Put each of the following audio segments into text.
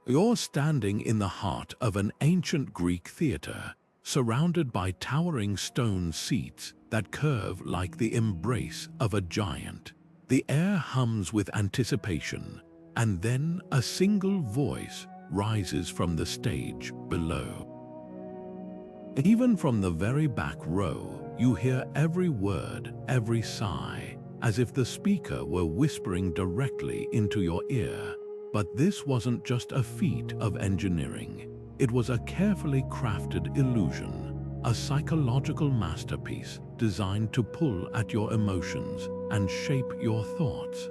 You're standing in the heart of an ancient Greek theater, surrounded by towering stone seats that curve like the embrace of a giant. The air hums with anticipation, and then a single voice rises from the stage below. Even from the very back row, you hear every word, every sigh, as if the speaker were whispering directly into your ear. But this wasn't just a feat of engineering. It was a carefully crafted illusion, a psychological masterpiece designed to pull at your emotions and shape your thoughts.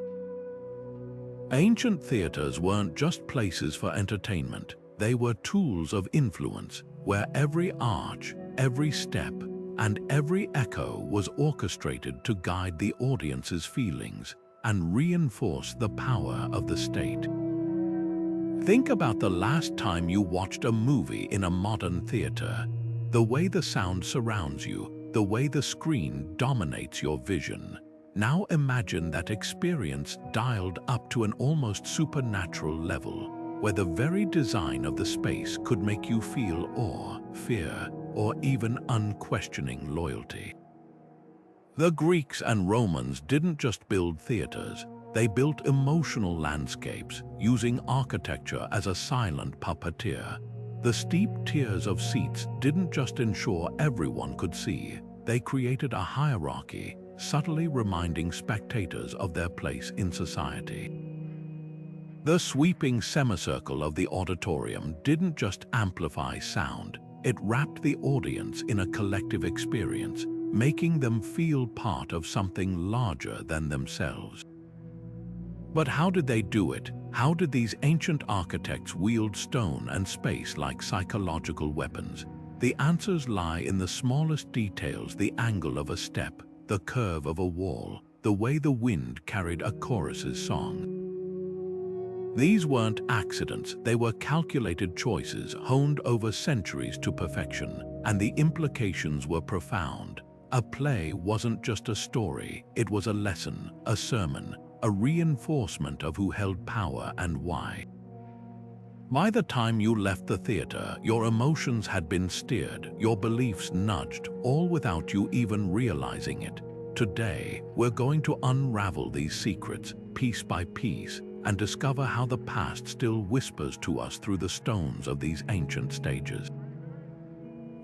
Ancient theaters weren't just places for entertainment. They were tools of influence, where every arch, every step, and every echo was orchestrated to guide the audience's feelings and reinforce the power of the state. Think about the last time you watched a movie in a modern theater. The way the sound surrounds you, the way the screen dominates your vision. Now imagine that experience dialed up to an almost supernatural level, where the very design of the space could make you feel awe, fear, or even unquestioning loyalty. The Greeks and Romans didn't just build theaters. They built emotional landscapes, using architecture as a silent puppeteer. The steep tiers of seats didn't just ensure everyone could see. They created a hierarchy, subtly reminding spectators of their place in society. The sweeping semicircle of the auditorium didn't just amplify sound. It wrapped the audience in a collective experience, making them feel part of something larger than themselves. But how did they do it? How did these ancient architects wield stone and space like psychological weapons? The answers lie in the smallest details: the angle of a step, the curve of a wall, the way the wind carried a chorus's song. These weren't accidents, they were calculated choices honed over centuries to perfection, and the implications were profound. A play wasn't just a story, it was a lesson, a sermon, a reinforcement of who held power and why. By the time you left the theater, your emotions had been steered, your beliefs nudged, all without you even realizing it. Today, we're going to unravel these secrets, piece by piece, and discover how the past still whispers to us through the stones of these ancient stages.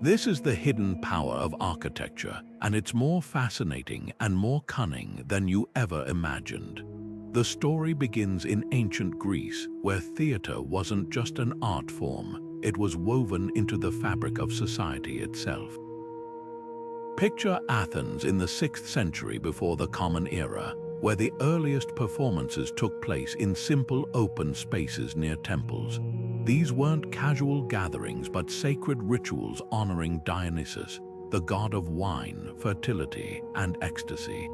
This is the hidden power of architecture, and it's more fascinating and more cunning than you ever imagined. The story begins in ancient Greece, where theater wasn't just an art form, it was woven into the fabric of society itself. Picture Athens in the 6th century before the Common Era, where the earliest performances took place in simple open spaces near temples. These weren't casual gatherings but sacred rituals honoring Dionysus, the god of wine, fertility, and ecstasy.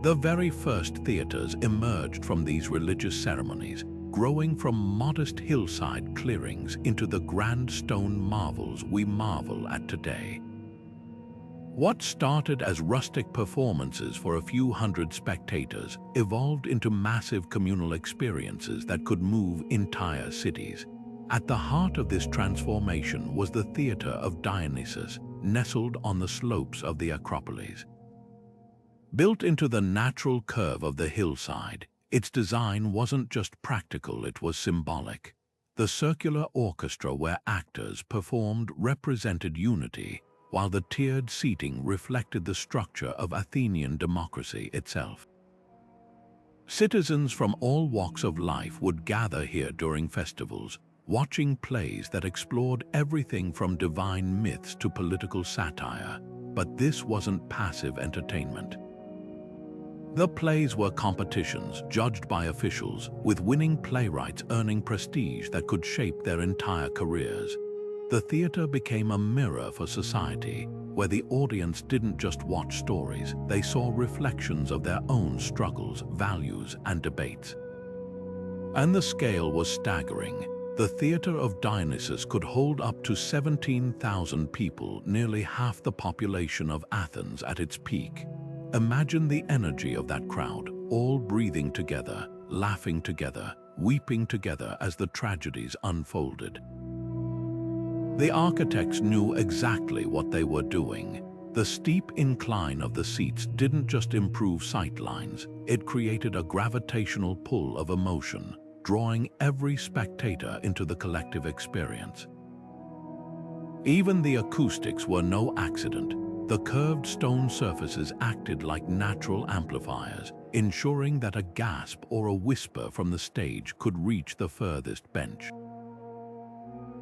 The very first theaters emerged from these religious ceremonies, growing from modest hillside clearings into the grand stone marvels we marvel at today. What started as rustic performances for a few hundred spectators evolved into massive communal experiences that could move entire cities. At the heart of this transformation was the Theatre of Dionysus, nestled on the slopes of the Acropolis. Built into the natural curve of the hillside, its design wasn't just practical, it was symbolic. The circular orchestra where actors performed represented unity, while the tiered seating reflected the structure of Athenian democracy itself. Citizens from all walks of life would gather here during festivals, watching plays that explored everything from divine myths to political satire. But this wasn't passive entertainment. The plays were competitions judged by officials, with winning playwrights earning prestige that could shape their entire careers. The theater became a mirror for society, where the audience didn't just watch stories, they saw reflections of their own struggles, values, and debates. And the scale was staggering. The Theatre of Dionysus could hold up to 17,000 people, nearly half the population of Athens at its peak. Imagine the energy of that crowd, all breathing together, laughing together, weeping together as the tragedies unfolded. The architects knew exactly what they were doing. The steep incline of the seats didn't just improve sightlines, it created a gravitational pull of emotion, drawing every spectator into the collective experience. Even the acoustics were no accident. The curved stone surfaces acted like natural amplifiers, ensuring that a gasp or a whisper from the stage could reach the furthest bench.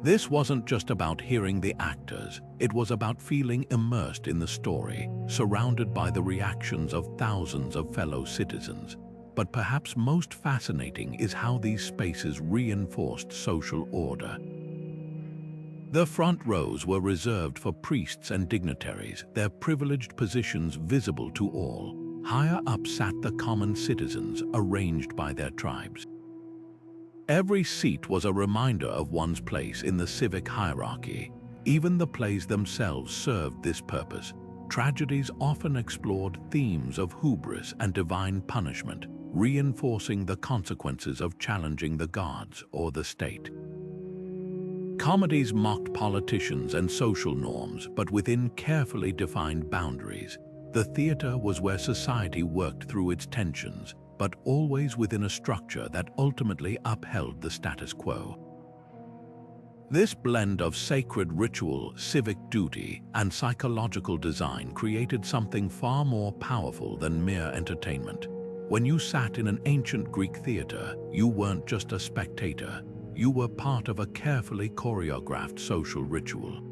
This wasn't just about hearing the actors, it was about feeling immersed in the story, surrounded by the reactions of thousands of fellow citizens. But perhaps most fascinating is how these spaces reinforced social order. The front rows were reserved for priests and dignitaries, their privileged positions visible to all. Higher up sat the common citizens, arranged by their tribes. Every seat was a reminder of one's place in the civic hierarchy. Even the plays themselves served this purpose. Tragedies often explored themes of hubris and divine punishment, reinforcing the consequences of challenging the gods or the state. Comedies mocked politicians and social norms, but within carefully defined boundaries. The theater was where society worked through its tensions, but always within a structure that ultimately upheld the status quo. This blend of sacred ritual, civic duty, and psychological design created something far more powerful than mere entertainment. When you sat in an ancient Greek theater, you weren't just a spectator. You were part of a carefully choreographed social ritual.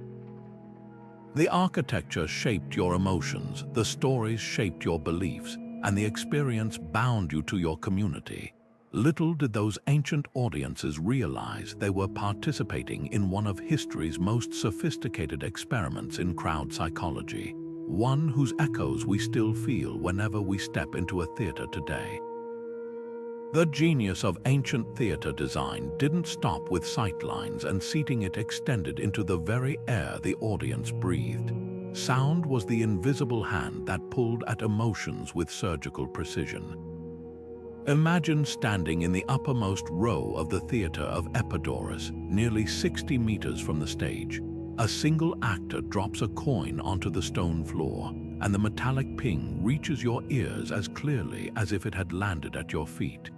The architecture shaped your emotions, the stories shaped your beliefs, and the experience bound you to your community. Little did those ancient audiences realize they were participating in one of history's most sophisticated experiments in crowd psychology, one whose echoes we still feel whenever we step into a theater today. The genius of ancient theater design didn't stop with sightlines and seating. It extended into the very air the audience breathed. Sound was the invisible hand that pulled at emotions with surgical precision. Imagine standing in the uppermost row of the Theatre of Dionysus, nearly 60 meters from the stage. A single actor drops a coin onto the stone floor, and the metallic ping reaches your ears as clearly as if it had landed at your feet.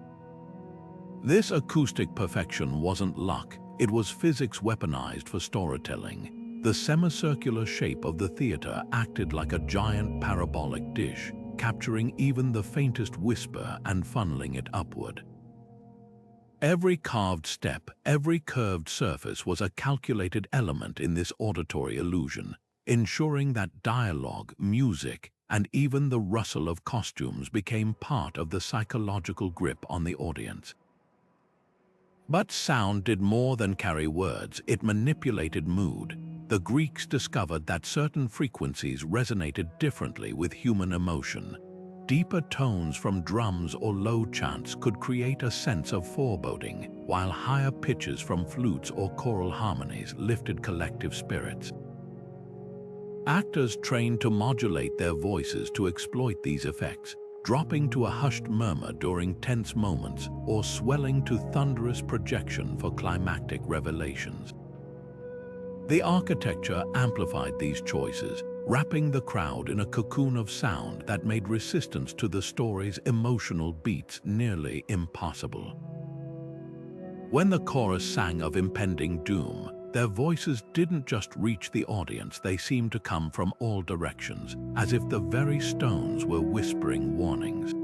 This acoustic perfection wasn't luck, it was physics weaponized for storytelling. The semicircular shape of the theater acted like a giant parabolic dish, capturing even the faintest whisper and funneling it upward. Every carved step, every curved surface was a calculated element in this auditory illusion, ensuring that dialogue, music, and even the rustle of costumes became part of the psychological grip on the audience. But sound did more than carry words, it manipulated mood. The Greeks discovered that certain frequencies resonated differently with human emotion. Deeper tones from drums or low chants could create a sense of foreboding, while higher pitches from flutes or choral harmonies lifted collective spirits. Actors trained to modulate their voices to exploit these effects, dropping to a hushed murmur during tense moments or swelling to thunderous projection for climactic revelations. The architecture amplified these choices, wrapping the crowd in a cocoon of sound that made resistance to the story's emotional beats nearly impossible. When the chorus sang of impending doom, their voices didn't just reach the audience, they seemed to come from all directions, as if the very stones were whispering warnings.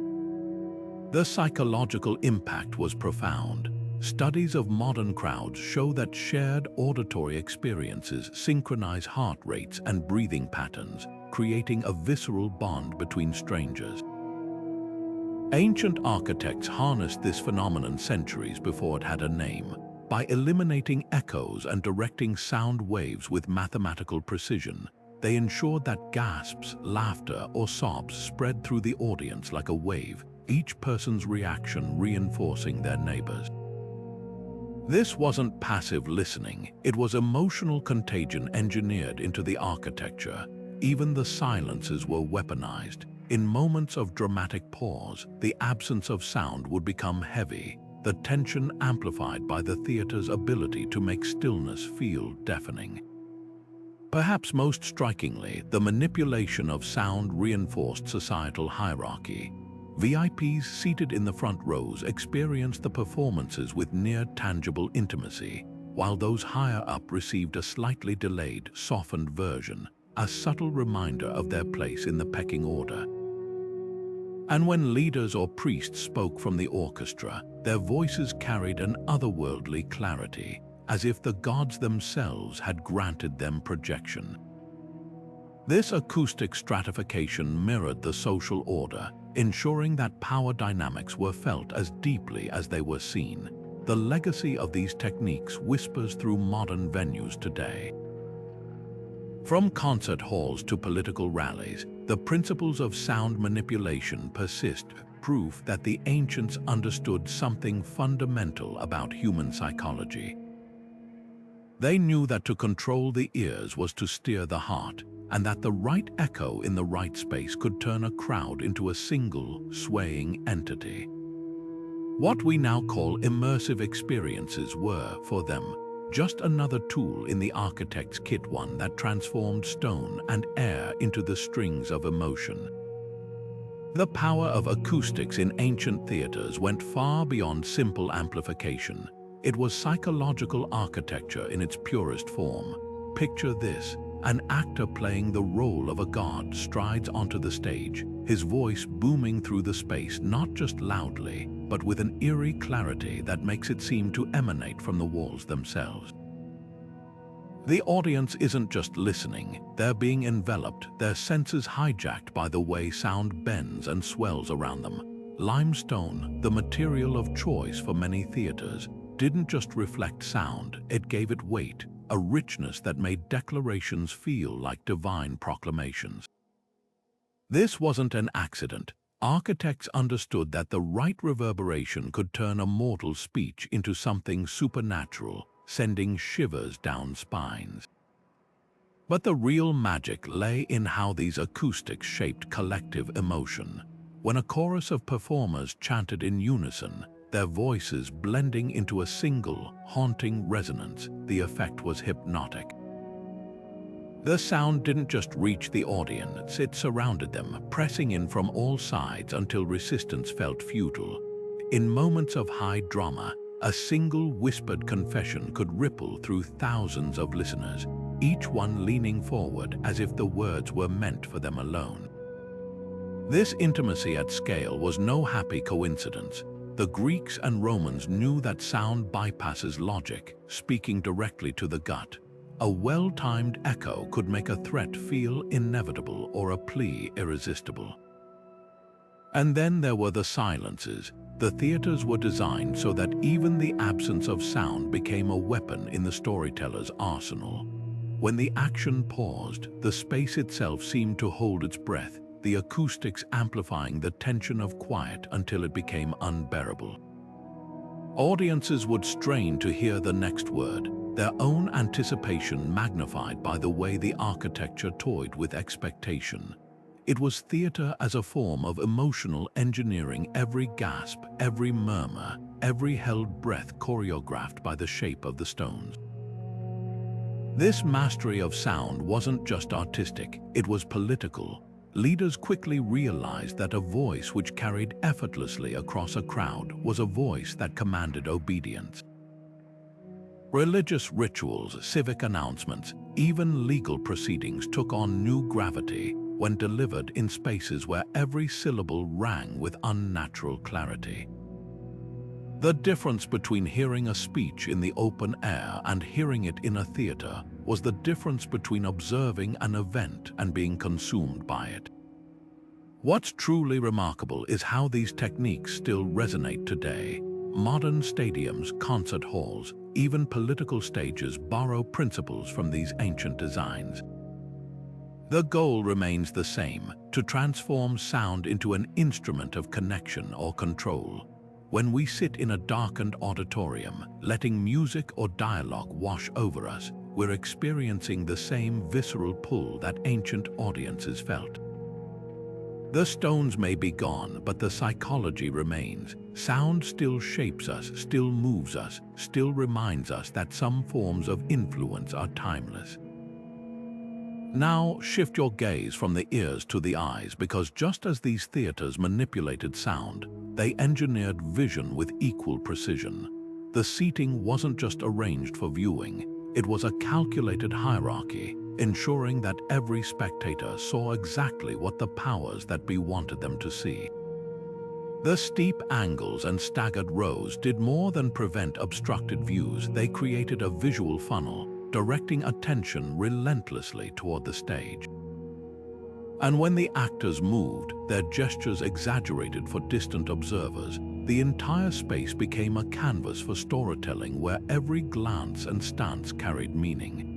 The psychological impact was profound. Studies of modern crowds show that shared auditory experiences synchronize heart rates and breathing patterns, creating a visceral bond between strangers. Ancient architects harnessed this phenomenon centuries before it had a name. By eliminating echoes and directing sound waves with mathematical precision, they ensured that gasps, laughter, or sobs spread through the audience like a wave, each person's reaction reinforcing their neighbors. This wasn't passive listening, it was emotional contagion engineered into the architecture. Even the silences were weaponized. In moments of dramatic pause, the absence of sound would become heavy. the tension amplified by the theater's ability to make stillness feel deafening. Perhaps most strikingly, the manipulation of sound reinforced societal hierarchy. VIPs seated in the front rows experienced the performances with near-tangible intimacy, while those higher up received a slightly delayed, softened version, a subtle reminder of their place in the pecking order. And when leaders or priests spoke from the orchestra, their voices carried an otherworldly clarity, as if the gods themselves had granted them projection. This acoustic stratification mirrored the social order, ensuring that power dynamics were felt as deeply as they were seen. The legacy of these techniques whispers through modern venues today. From concert halls to political rallies, the principles of sound manipulation persist, proof that the ancients understood something fundamental about human psychology. They knew that to control the ears was to steer the heart, and that the right echo in the right space could turn a crowd into a single, swaying entity. What we now call immersive experiences were, for them, just another tool in the architect's kit, one that transformed stone and air into the strings of emotion. The power of acoustics in ancient theaters went far beyond simple amplification. It was psychological architecture in its purest form. Picture this: an actor playing the role of a god strides onto the stage, his voice booming through the space not just loudly, but with an eerie clarity that makes it seem to emanate from the walls themselves. The audience isn't just listening, they're being enveloped, their senses hijacked by the way sound bends and swells around them. Limestone, the material of choice for many theaters, didn't just reflect sound, it gave it weight, a richness that made declarations feel like divine proclamations. This wasn't an accident. Architects understood that the right reverberation could turn a mortal speech into something supernatural, sending shivers down spines. But the real magic lay in how these acoustics shaped collective emotion. When a chorus of performers chanted in unison, their voices blending into a single, haunting resonance, the effect was hypnotic. The sound didn't just reach the audience, it surrounded them, pressing in from all sides until resistance felt futile. In moments of high drama, a single whispered confession could ripple through thousands of listeners, each one leaning forward as if the words were meant for them alone. This intimacy at scale was no happy coincidence. The Greeks and Romans knew that sound bypasses logic, speaking directly to the gut. A well-timed echo could make a threat feel inevitable or a plea irresistible. And then there were the silences. The theaters were designed so that even the absence of sound became a weapon in the storyteller's arsenal. When the action paused, the space itself seemed to hold its breath, the acoustics amplifying the tension of quiet until it became unbearable. Audiences would strain to hear the next word, their own anticipation magnified by the way the architecture toyed with expectation. It was theater as a form of emotional engineering, every gasp, every murmur, every held breath choreographed by the shape of the stones. This mastery of sound wasn't just artistic, it was political. Leaders quickly realized that a voice which carried effortlessly across a crowd was a voice that commanded obedience. Religious rituals, civic announcements, even legal proceedings took on new gravity when delivered in spaces where every syllable rang with unnatural clarity. The difference between hearing a speech in the open air and hearing it in a theater was the difference between observing an event and being consumed by it. What's truly remarkable is how these techniques still resonate today. Modern stadiums, concert halls, even political stages borrow principles from these ancient designs. The goal remains the same, to transform sound into an instrument of connection or control. When we sit in a darkened auditorium, letting music or dialogue wash over us, we're experiencing the same visceral pull that ancient audiences felt. The stones may be gone, but the psychology remains. Sound still shapes us, still moves us, still reminds us that some forms of influence are timeless. Now shift your gaze from the ears to the eyes, because just as these theaters manipulated sound, they engineered vision with equal precision. The seating wasn't just arranged for viewing, it was a calculated hierarchy, ensuring that every spectator saw exactly what the powers that be wanted them to see. The steep angles and staggered rows did more than prevent obstructed views. They created a visual funnel, directing attention relentlessly toward the stage. And when the actors moved, their gestures exaggerated for distant observers. The entire space became a canvas for storytelling where every glance and stance carried meaning.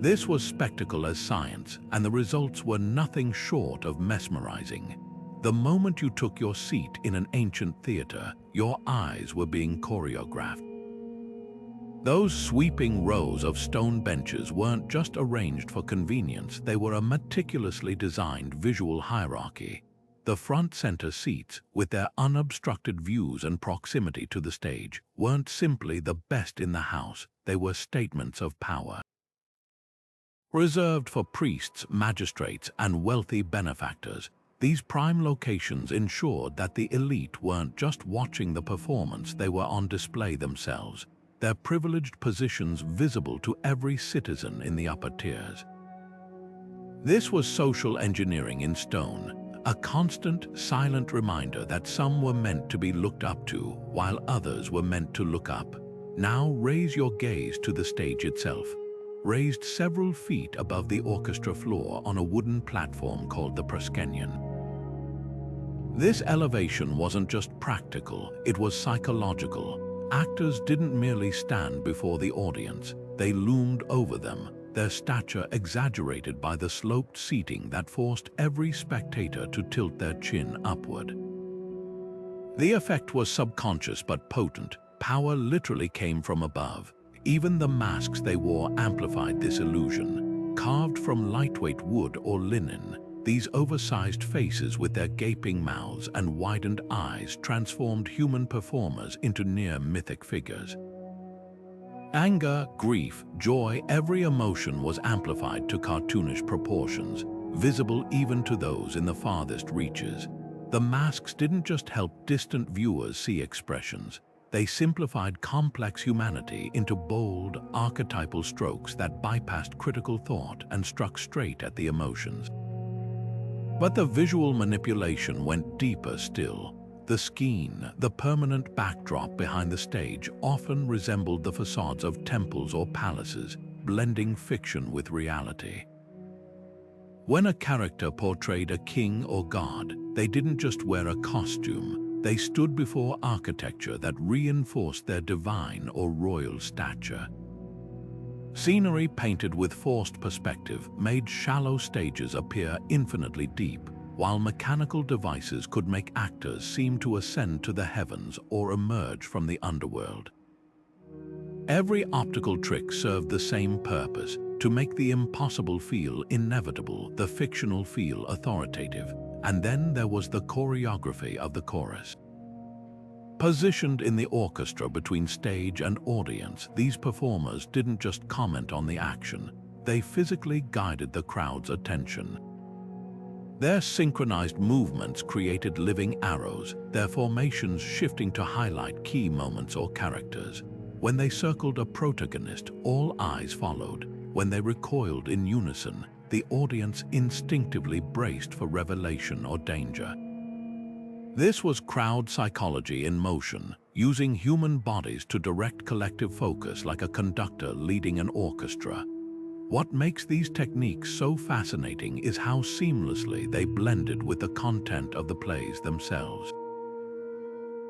This was spectacle as science, and the results were nothing short of mesmerizing. The moment you took your seat in an ancient theater, your eyes were being choreographed. Those sweeping rows of stone benches weren't just arranged for convenience, they were a meticulously designed visual hierarchy. The front center seats, with their unobstructed views and proximity to the stage, weren't simply the best in the house, they were statements of power. Reserved for priests, magistrates, and wealthy benefactors, these prime locations ensured that the elite weren't just watching the performance, they were on display themselves, their privileged positions visible to every citizen in the upper tiers. This was social engineering in stone, a constant, silent reminder that some were meant to be looked up to, while others were meant to look up. Now raise your gaze to the stage itself. Raised several feet above the orchestra floor on a wooden platform called the proscenium. This elevation wasn't just practical, it was psychological. Actors didn't merely stand before the audience, they loomed over them, their stature exaggerated by the sloped seating that forced every spectator to tilt their chin upward. The effect was subconscious but potent. Power literally came from above. Even the masks they wore amplified this illusion. Carved from lightweight wood or linen, these oversized faces with their gaping mouths and widened eyes transformed human performers into near mythic figures. Anger, grief, joy, every emotion was amplified to cartoonish proportions, visible even to those in the farthest reaches. The masks didn't just help distant viewers see expressions, they simplified complex humanity into bold, archetypal strokes that bypassed critical thought and struck straight at the emotions. But the visual manipulation went deeper still. The skein, the permanent backdrop behind the stage, often resembled the facades of temples or palaces, blending fiction with reality. When a character portrayed a king or god, they didn't just wear a costume, they stood before architecture that reinforced their divine or royal stature. Scenery painted with forced perspective made shallow stages appear infinitely deep, while mechanical devices could make actors seem to ascend to the heavens or emerge from the underworld. Every optical trick served the same purpose, to make the impossible feel inevitable, the fictional feel authoritative. And then there was the choreography of the chorus. Positioned in the orchestra between stage and audience, these performers didn't just comment on the action, they physically guided the crowd's attention. Their synchronized movements created living arrows, their formations shifting to highlight key moments or characters. When they circled a protagonist, all eyes followed. When they recoiled in unison, the audience instinctively braced for revelation or danger. This was crowd psychology in motion, using human bodies to direct collective focus like a conductor leading an orchestra. What makes these techniques so fascinating is how seamlessly they blended with the content of the plays themselves.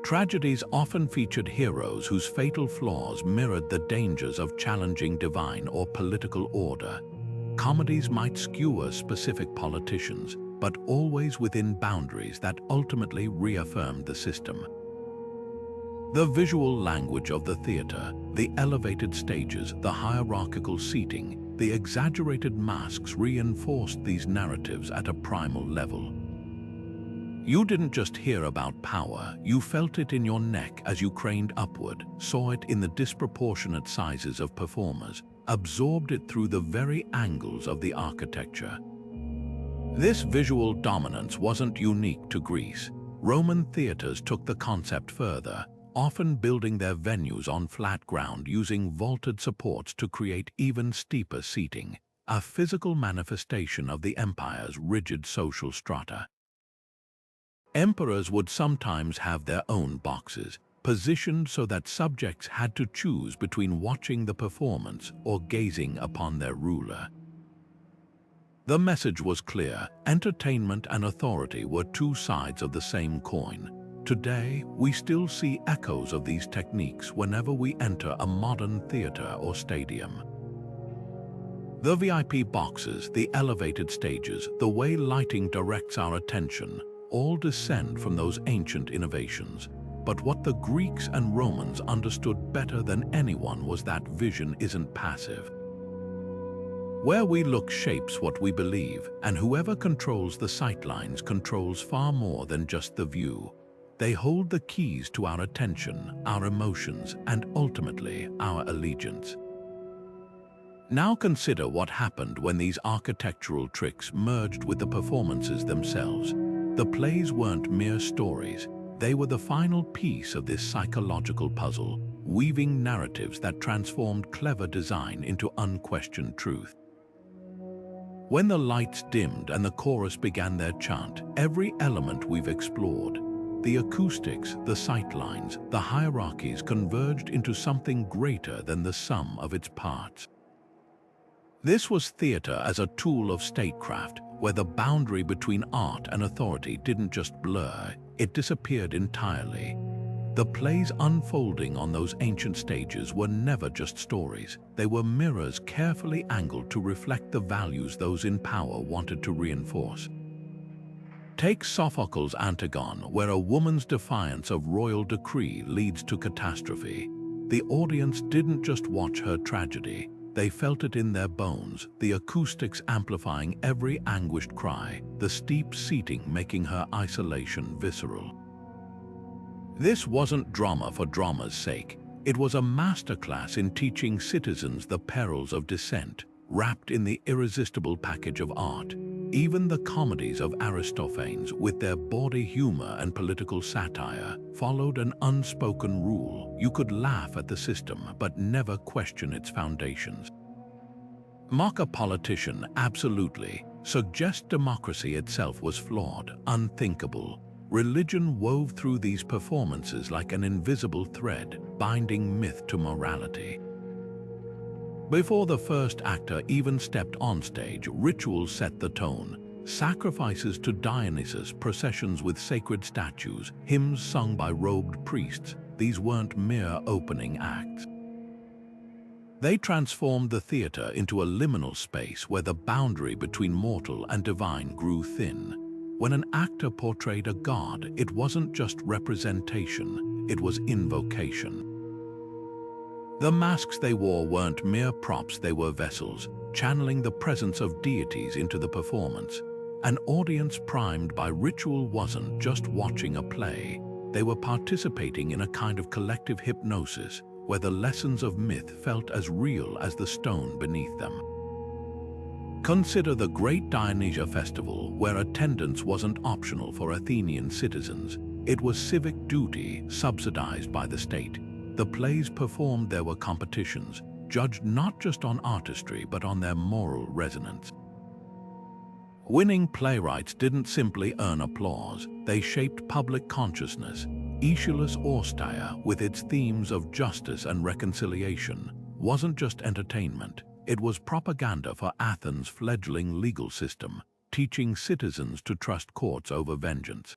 Tragedies often featured heroes whose fatal flaws mirrored the dangers of challenging divine or political order. Comedies might skewer specific politicians, but always within boundaries that ultimately reaffirmed the system. The visual language of the theater, the elevated stages, the hierarchical seating, the exaggerated masks reinforced these narratives at a primal level. You didn't just hear about power, you felt it in your neck as you craned upward, saw it in the disproportionate sizes of performers, absorbed it through the very angles of the architecture. This visual dominance wasn't unique to Greece. Roman theaters took the concept further, often building their venues on flat ground using vaulted supports to create even steeper seating, a physical manifestation of the empire's rigid social strata. Emperors would sometimes have their own boxes, positioned so that subjects had to choose between watching the performance or gazing upon their ruler. The message was clear: entertainment and authority were two sides of the same coin. Today, we still see echoes of these techniques whenever we enter a modern theater or stadium. The VIP boxes, the elevated stages, the way lighting directs our attention, all descend from those ancient innovations. But what the Greeks and Romans understood better than anyone was that vision isn't passive. Where we look shapes what we believe, and whoever controls the sightlines controls far more than just the view. They hold the keys to our attention, our emotions, and ultimately our allegiance. Now consider what happened when these architectural tricks merged with the performances themselves. The plays weren't mere stories. They were the final piece of this psychological puzzle, weaving narratives that transformed clever design into unquestioned truth. When the lights dimmed and the chorus began their chant, every element we've explored, the acoustics, the sightlines, the hierarchies, converged into something greater than the sum of its parts. This was theater as a tool of statecraft, where the boundary between art and authority didn't just blur, it disappeared entirely. The plays unfolding on those ancient stages were never just stories. They were mirrors carefully angled to reflect the values those in power wanted to reinforce. Take Sophocles' Antigone, where a woman's defiance of royal decree leads to catastrophe. The audience didn't just watch her tragedy, they felt it in their bones, the acoustics amplifying every anguished cry, the steep seating making her isolation visceral. This wasn't drama for drama's sake. It was a masterclass in teaching citizens the perils of dissent, wrapped in the irresistible package of art. Even the comedies of Aristophanes, with their bawdy humor and political satire, followed an unspoken rule: you could laugh at the system, but never question its foundations. Mock a politician, absolutely. Suggest democracy itself was flawed, unthinkable. Religion wove through these performances like an invisible thread, binding myth to morality. Before the first actor even stepped on stage, rituals set the tone. Sacrifices to Dionysus, processions with sacred statues, hymns sung by robed priests. These weren't mere opening acts. They transformed the theater into a liminal space where the boundary between mortal and divine grew thin. When an actor portrayed a god, it wasn't just representation, it was invocation. The masks they wore weren't mere props, they were vessels, channeling the presence of deities into the performance. An audience primed by ritual wasn't just watching a play, they were participating in a kind of collective hypnosis, where the lessons of myth felt as real as the stone beneath them. Consider the Great Dionysia Festival, where attendance wasn't optional for Athenian citizens. It was civic duty, subsidized by the state. The plays performed, there were competitions, judged not just on artistry but on their moral resonance. Winning playwrights didn't simply earn applause, they shaped public consciousness. Aeschylus' Orsteia, with its themes of justice and reconciliation, wasn't just entertainment. It was propaganda for Athens' fledgling legal system, teaching citizens to trust courts over vengeance.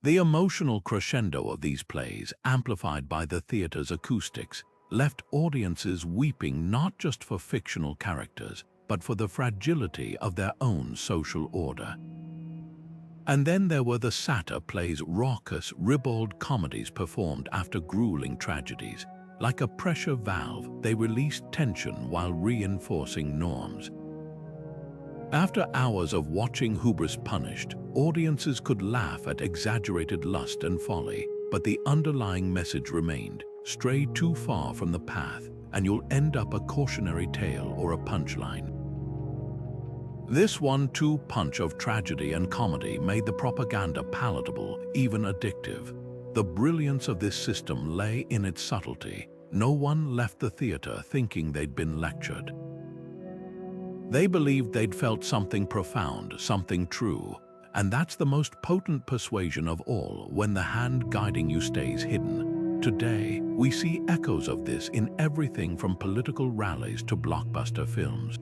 The emotional crescendo of these plays, amplified by the theater's acoustics, left audiences weeping not just for fictional characters, but for the fragility of their own social order. And then there were the satyr plays, raucous, ribald comedies performed after grueling tragedies. Like a pressure valve, they released tension while reinforcing norms. After hours of watching hubris punished, audiences could laugh at exaggerated lust and folly, but the underlying message remained: stray too far from the path, and you'll end up a cautionary tale or a punchline. This one-two punch of tragedy and comedy made the propaganda palatable, even addictive. The brilliance of this system lay in its subtlety. No one left the theater thinking they'd been lectured. They believed they'd felt something profound, something true, and that's the most potent persuasion of all, when the hand guiding you stays hidden. Today, we see echoes of this in everything from political rallies to blockbuster films.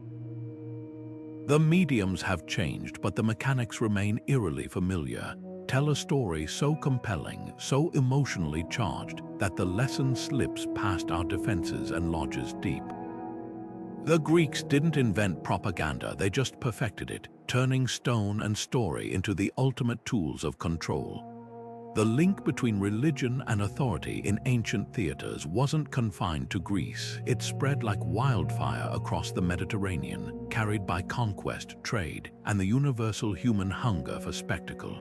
The mediums have changed, but the mechanics remain eerily familiar. Tell a story so compelling, so emotionally charged, that the lesson slips past our defenses and lodges deep. The Greeks didn't invent propaganda, they just perfected it, turning stone and story into the ultimate tools of control. The link between religion and authority in ancient theaters wasn't confined to Greece. It spread like wildfire across the Mediterranean, carried by conquest, trade, and the universal human hunger for spectacle.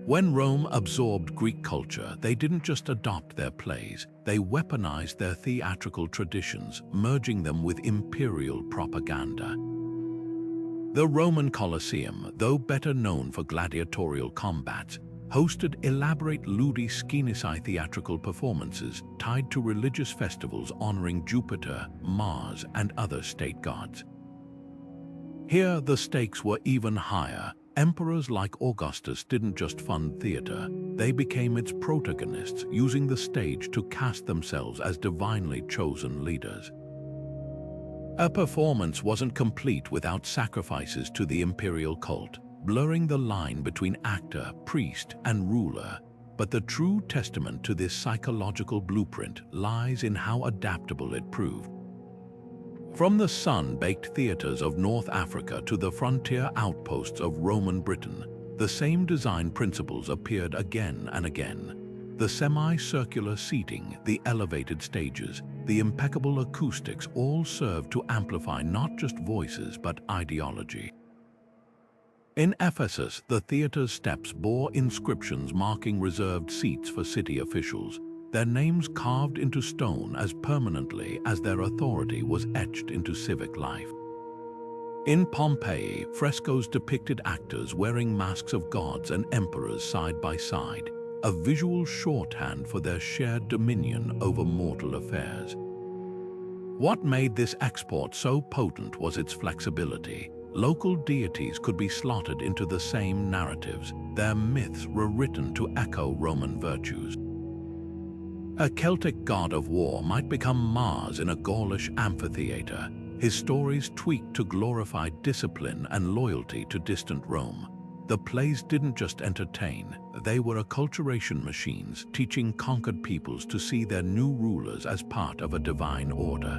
When Rome absorbed Greek culture, they didn't just adopt their plays, they weaponized their theatrical traditions, merging them with imperial propaganda. The Roman Coliseum, though better known for gladiatorial combats, hosted elaborate ludi-scinicide theatrical performances tied to religious festivals honoring Jupiter, Mars, and other state gods. Here, the stakes were even higher. Emperors like Augustus didn't just fund theater, they became its protagonists, using the stage to cast themselves as divinely chosen leaders. A performance wasn't complete without sacrifices to the imperial cult, blurring the line between actor, priest, and ruler. But the true testament to this psychological blueprint lies in how adaptable it proved. From the sun-baked theaters of North Africa to the frontier outposts of Roman Britain, the same design principles appeared again and again. The semi-circular seating, the elevated stages, the impeccable acoustics all served to amplify not just voices but ideology. In Ephesus, the theater's steps bore inscriptions marking reserved seats for city officials, their names carved into stone as permanently as their authority was etched into civic life. In Pompeii, frescoes depicted actors wearing masks of gods and emperors side by side, a visual shorthand for their shared dominion over mortal affairs. What made this export so potent was its flexibility. Local deities could be slotted into the same narratives, their myths rewritten to echo Roman virtues. A Celtic god of war might become Mars in a Gaulish amphitheater, his stories tweaked to glorify discipline and loyalty to distant Rome. The plays didn't just entertain, they were acculturation machines, teaching conquered peoples to see their new rulers as part of a divine order.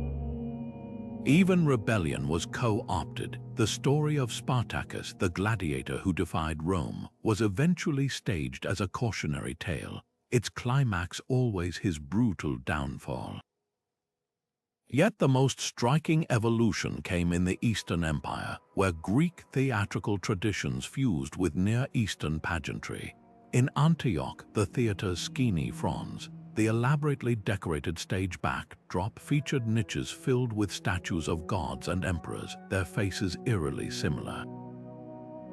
Even rebellion was co-opted. The story of Spartacus, the gladiator who defied Rome, was eventually staged as a cautionary tale, its climax always his brutal downfall. Yet the most striking evolution came in the Eastern Empire, where Greek theatrical traditions fused with Near Eastern pageantry. In Antioch, the theater's scaeny fronds, the elaborately decorated stage backdrop featured niches filled with statues of gods and emperors, their faces eerily similar.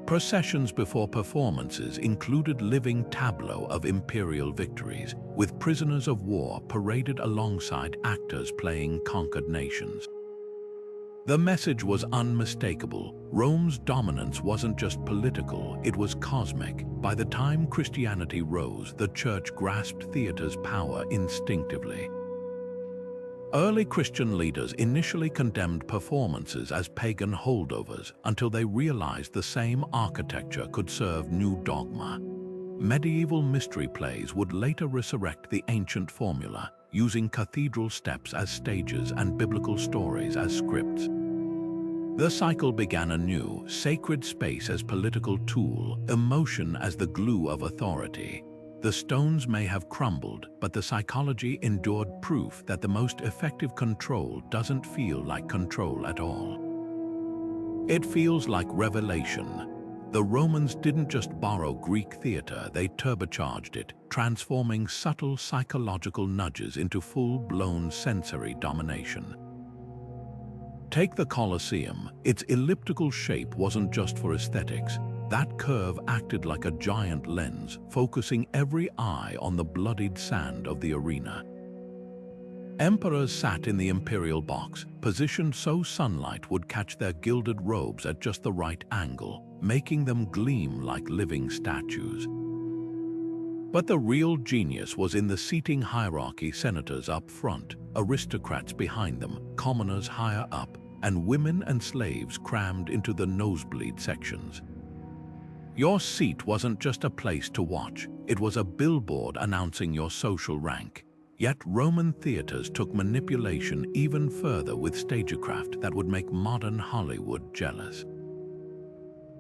Processions before performances included living tableaux of imperial victories, with prisoners of war paraded alongside actors playing conquered nations. The message was unmistakable. Rome's dominance wasn't just political, it was cosmic. By the time Christianity rose, the church grasped theater's power instinctively. Early Christian leaders initially condemned performances as pagan holdovers until they realized the same architecture could serve new dogma. Medieval mystery plays would later resurrect the ancient formula, using cathedral steps as stages and biblical stories as scripts. The cycle began anew, sacred space as political tool, emotion as the glue of authority. The stones may have crumbled, but the psychology endured proof that the most effective control doesn't feel like control at all. It feels like revelation. The Romans didn't just borrow Greek theater, they turbocharged it, transforming subtle psychological nudges into full-blown sensory domination. Take the Coliseum. Its elliptical shape wasn't just for aesthetics. That curve acted like a giant lens, focusing every eye on the bloodied sand of the arena. Emperors sat in the imperial box, positioned so sunlight would catch their gilded robes at just the right angle, making them gleam like living statues. But the real genius was in the seating hierarchy: senators up front, aristocrats behind them, commoners higher up, and women and slaves crammed into the nosebleed sections. Your seat wasn't just a place to watch, it was a billboard announcing your social rank. Yet Roman theaters took manipulation even further with stagecraft that would make modern Hollywood jealous.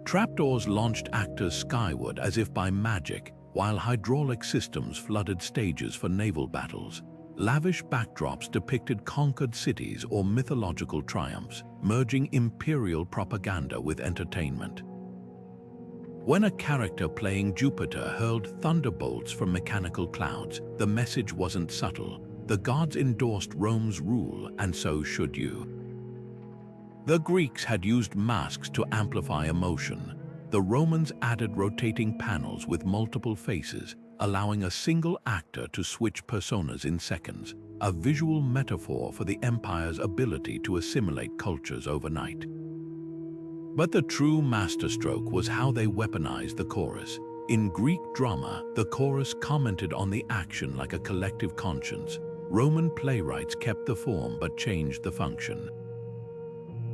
Trapdoors launched actors skyward as if by magic, while hydraulic systems flooded stages for naval battles. Lavish backdrops depicted conquered cities or mythological triumphs, merging imperial propaganda with entertainment. When a character playing Jupiter hurled thunderbolts from mechanical clouds, the message wasn't subtle. The gods endorsed Rome's rule, and so should you. The Greeks had used masks to amplify emotion. The Romans added rotating panels with multiple faces, allowing a single actor to switch personas in seconds, a visual metaphor for the empire's ability to assimilate cultures overnight. But the true masterstroke was how they weaponized the chorus. In Greek drama, the chorus commented on the action like a collective conscience. Roman playwrights kept the form but changed the function.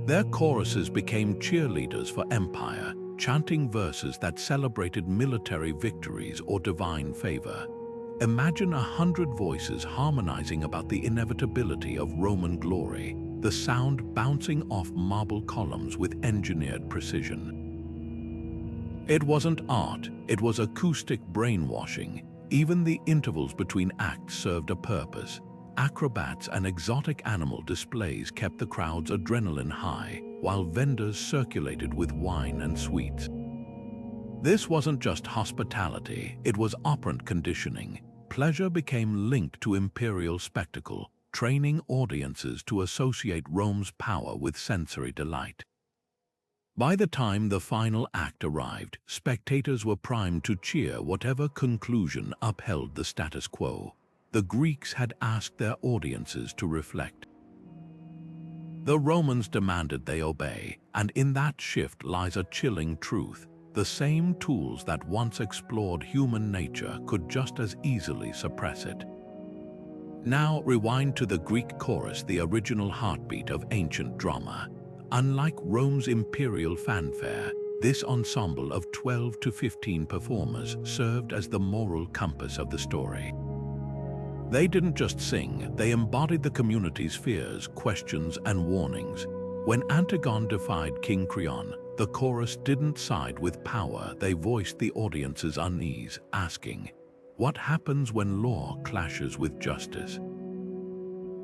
Their choruses became cheerleaders for empire, chanting verses that celebrated military victories or divine favor. Imagine 100 voices harmonizing about the inevitability of Roman glory, the sound bouncing off marble columns with engineered precision. It wasn't art, it was acoustic brainwashing. Even the intervals between acts served a purpose. Acrobats and exotic animal displays kept the crowd's adrenaline high, while vendors circulated with wine and sweets. This wasn't just hospitality, it was operant conditioning. Pleasure became linked to imperial spectacle, training audiences to associate Rome's power with sensory delight. By the time the final act arrived, spectators were primed to cheer whatever conclusion upheld the status quo. The Greeks had asked their audiences to reflect. The Romans demanded they obey, and in that shift lies a chilling truth. The same tools that once explored human nature could just as easily suppress it. Now rewind to the Greek chorus, the original heartbeat of ancient drama. Unlike Rome's imperial fanfare, this ensemble of 12 to 15 performers served as the moral compass of the story. They didn't just sing, they embodied the community's fears, questions, and warnings. When Antigone defied King Creon, the chorus didn't side with power, they voiced the audience's unease, asking, "What happens when law clashes with justice?"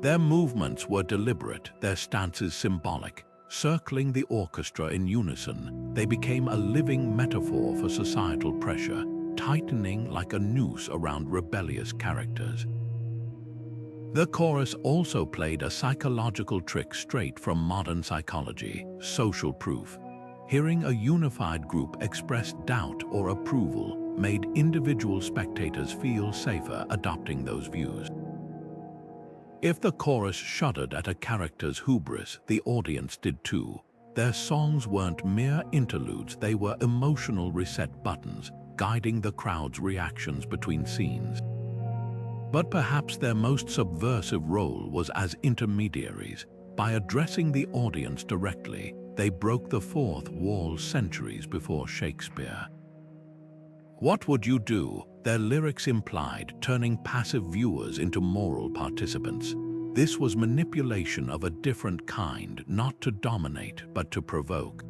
Their movements were deliberate, their stances symbolic. Circling the orchestra in unison, they became a living metaphor for societal pressure, tightening like a noose around rebellious characters. The chorus also played a psychological trick straight from modern psychology: social proof. Hearing a unified group express doubt or approval made individual spectators feel safer adopting those views. If the chorus shuddered at a character's hubris, the audience did too. Their songs weren't mere interludes, they were emotional reset buttons, guiding the crowd's reactions between scenes. But perhaps their most subversive role was as intermediaries. By addressing the audience directly, they broke the fourth wall centuries before Shakespeare. What would you do? Their lyrics implied, turning passive viewers into moral participants. This was manipulation of a different kind, not to dominate, but to provoke.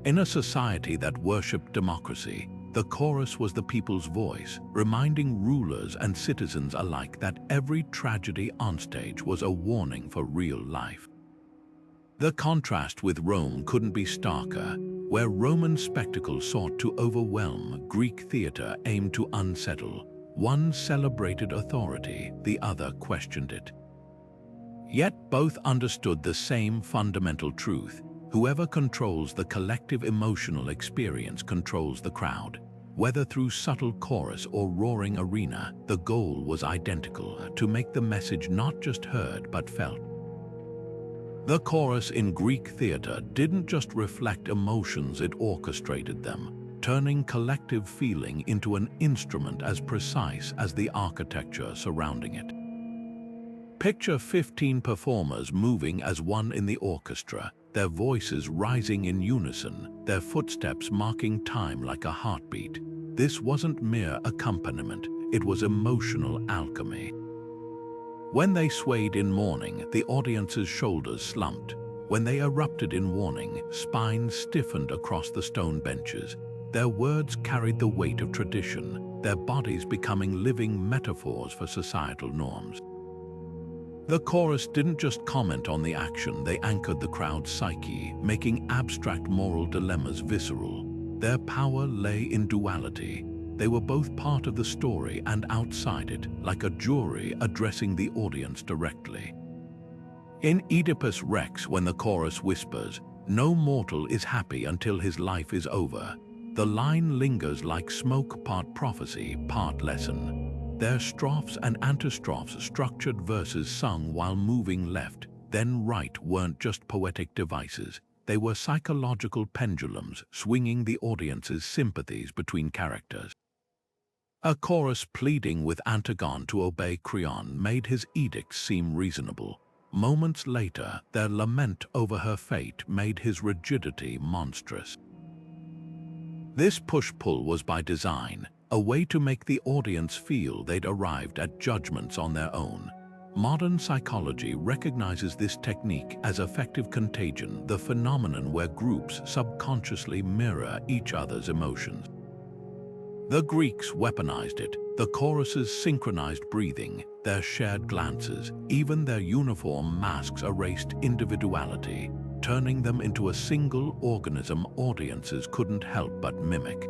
In a society that worshipped democracy, the chorus was the people's voice, reminding rulers and citizens alike that every tragedy onstage was a warning for real life. The contrast with Rome couldn't be starker. Where Roman spectacle sought to overwhelm, Greek theatre aimed to unsettle. One celebrated authority, the other questioned it. Yet both understood the same fundamental truth: whoever controls the collective emotional experience controls the crowd. Whether through subtle chorus or roaring arena, the goal was identical: to make the message not just heard but felt. The chorus in Greek theatre didn't just reflect emotions, it orchestrated them, turning collective feeling into an instrument as precise as the architecture surrounding it. Picture 15 performers moving as one in the orchestra, their voices rising in unison, their footsteps marking time like a heartbeat. This wasn't mere accompaniment, it was emotional alchemy. When they swayed in mourning, the audience's shoulders slumped. When they erupted in warning, spines stiffened across the stone benches. Their words carried the weight of tradition, their bodies becoming living metaphors for societal norms. The chorus didn't just comment on the action, they anchored the crowd's psyche, making abstract moral dilemmas visceral. Their power lay in duality. They were both part of the story and outside it, like a jury addressing the audience directly. In Oedipus Rex, when the chorus whispers, "No mortal is happy until his life is over," the line lingers like smoke, part prophecy, part lesson. Their strophes and antistrophes, structured verses sung while moving left, then right, weren't just poetic devices. They were psychological pendulums, swinging the audience's sympathies between characters. A chorus pleading with Antigone to obey Creon made his edicts seem reasonable. Moments later, their lament over her fate made his rigidity monstrous. This push-pull was by design, a way to make the audience feel they'd arrived at judgments on their own. Modern psychology recognizes this technique as effective contagion, the phenomenon where groups subconsciously mirror each other's emotions. The Greeks weaponized it, the chorus's synchronized breathing, their shared glances, even their uniform masks erased individuality, turning them into a single organism audiences couldn't help but mimic.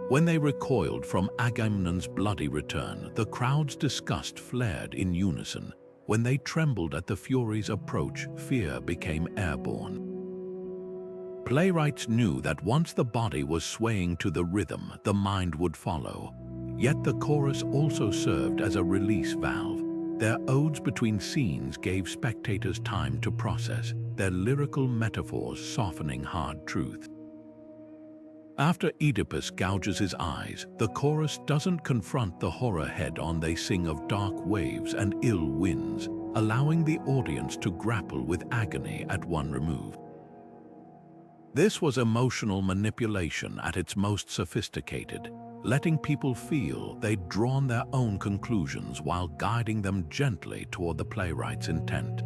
When they recoiled from Agamemnon's bloody return, the crowd's disgust flared in unison. When they trembled at the Furies' approach, fear became airborne. Playwrights knew that once the body was swaying to the rhythm, the mind would follow. Yet the chorus also served as a release valve. Their odes between scenes gave spectators time to process, their lyrical metaphors softening hard truths. After Oedipus gouges his eyes, the chorus doesn't confront the horror head-on. They sing of dark waves and ill winds, allowing the audience to grapple with agony at one remove. This was emotional manipulation at its most sophisticated, letting people feel they'd drawn their own conclusions while guiding them gently toward the playwright's intent.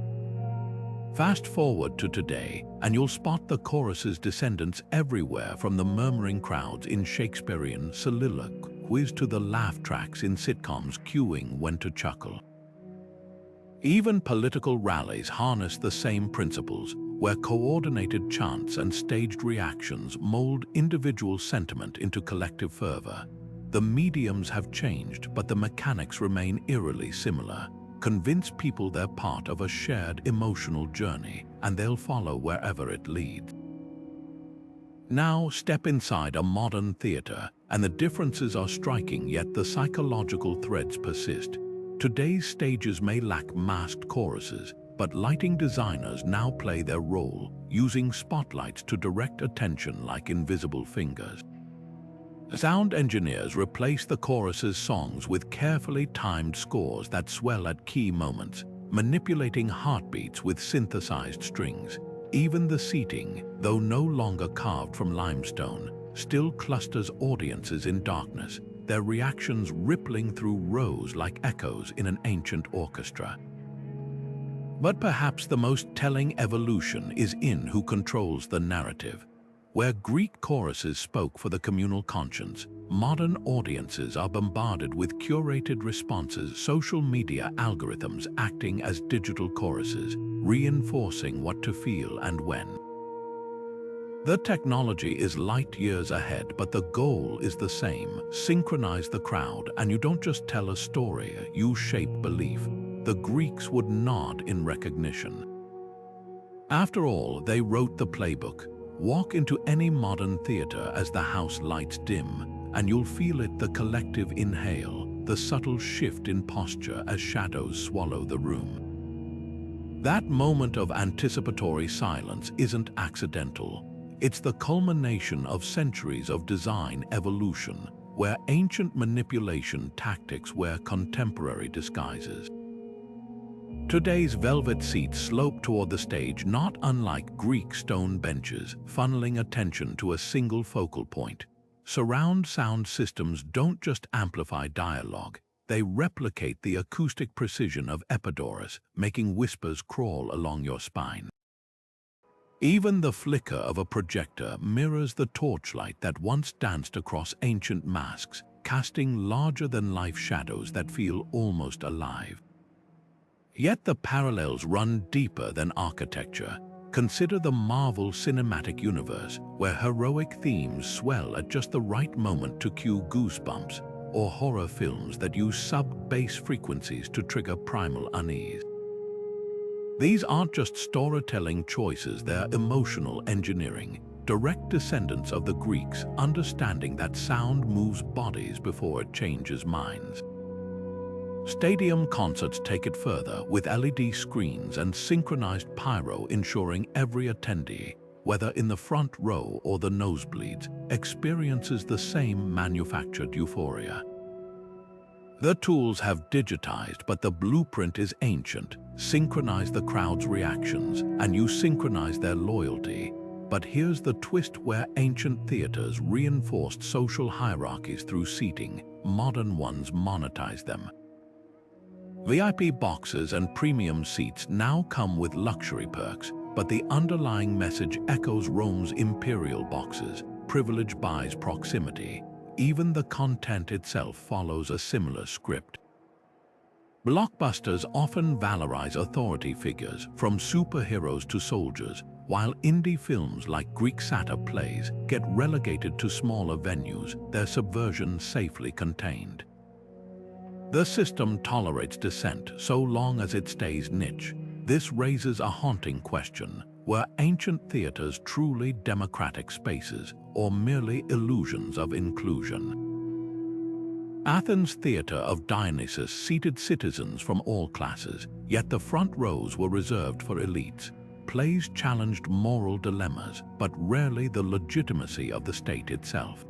Fast forward to today, and you'll spot the chorus's descendants everywhere, from the murmuring crowds in Shakespearean soliloquies to the laugh tracks in sitcoms cueing when to chuckle. Even political rallies harness the same principles, where coordinated chants and staged reactions mold individual sentiment into collective fervor. The mediums have changed, but the mechanics remain eerily similar. Convince people they're part of a shared emotional journey, and they'll follow wherever it leads. Now step inside a modern theater, and the differences are striking, yet the psychological threads persist. Today's stages may lack masked choruses, but lighting designers now play their role, using spotlights to direct attention like invisible fingers. Sound engineers replace the chorus's songs with carefully timed scores that swell at key moments, manipulating heartbeats with synthesized strings. Even the seating, though no longer carved from limestone, still clusters audiences in darkness, their reactions rippling through rows like echoes in an ancient orchestra. But perhaps the most telling evolution is in who controls the narrative. Where Greek choruses spoke for the communal conscience, modern audiences are bombarded with curated responses, social media algorithms acting as digital choruses, reinforcing what to feel and when. The technology is light years ahead, but the goal is the same. Synchronize the crowd, and you don't just tell a story, you shape belief. The Greeks would nod in recognition. After all, they wrote the playbook. Walk into any modern theater as the house lights dim, and you'll feel it, the collective inhale, the subtle shift in posture as shadows swallow the room. That moment of anticipatory silence isn't accidental. It's the culmination of centuries of design evolution, where ancient manipulation tactics wear contemporary disguises. Today's velvet seats slope toward the stage, not unlike Greek stone benches, funneling attention to a single focal point. Surround sound systems don't just amplify dialogue, they replicate the acoustic precision of Epidaurus, making whispers crawl along your spine. Even the flicker of a projector mirrors the torchlight that once danced across ancient masks, casting larger-than-life shadows that feel almost alive. Yet the parallels run deeper than architecture. Consider the Marvel Cinematic Universe, where heroic themes swell at just the right moment to cue goosebumps, or horror films that use sub-bass frequencies to trigger primal unease. These aren't just storytelling choices, they're emotional engineering, direct descendants of the Greeks, understanding that sound moves bodies before it changes minds. Stadium concerts take it further, with LED screens and synchronized pyro ensuring every attendee, whether in the front row or the nosebleeds, experiences the same manufactured euphoria. The tools have digitized, but the blueprint is ancient. Synchronize the crowd's reactions, and you synchronize their loyalty. But here's the twist: where ancient theaters reinforced social hierarchies through seating, modern ones monetize them. VIP boxes and premium seats now come with luxury perks, but the underlying message echoes Rome's imperial boxes. Privilege buys proximity. Even the content itself follows a similar script. Blockbusters often valorize authority figures, from superheroes to soldiers, while indie films like Greek satyr plays get relegated to smaller venues, their subversion safely contained. The system tolerates dissent so long as it stays niche. This raises a haunting question: were ancient theaters truly democratic spaces, or merely illusions of inclusion? Athens' Theatre of Dionysus seated citizens from all classes, yet the front rows were reserved for elites. Plays challenged moral dilemmas, but rarely the legitimacy of the state itself.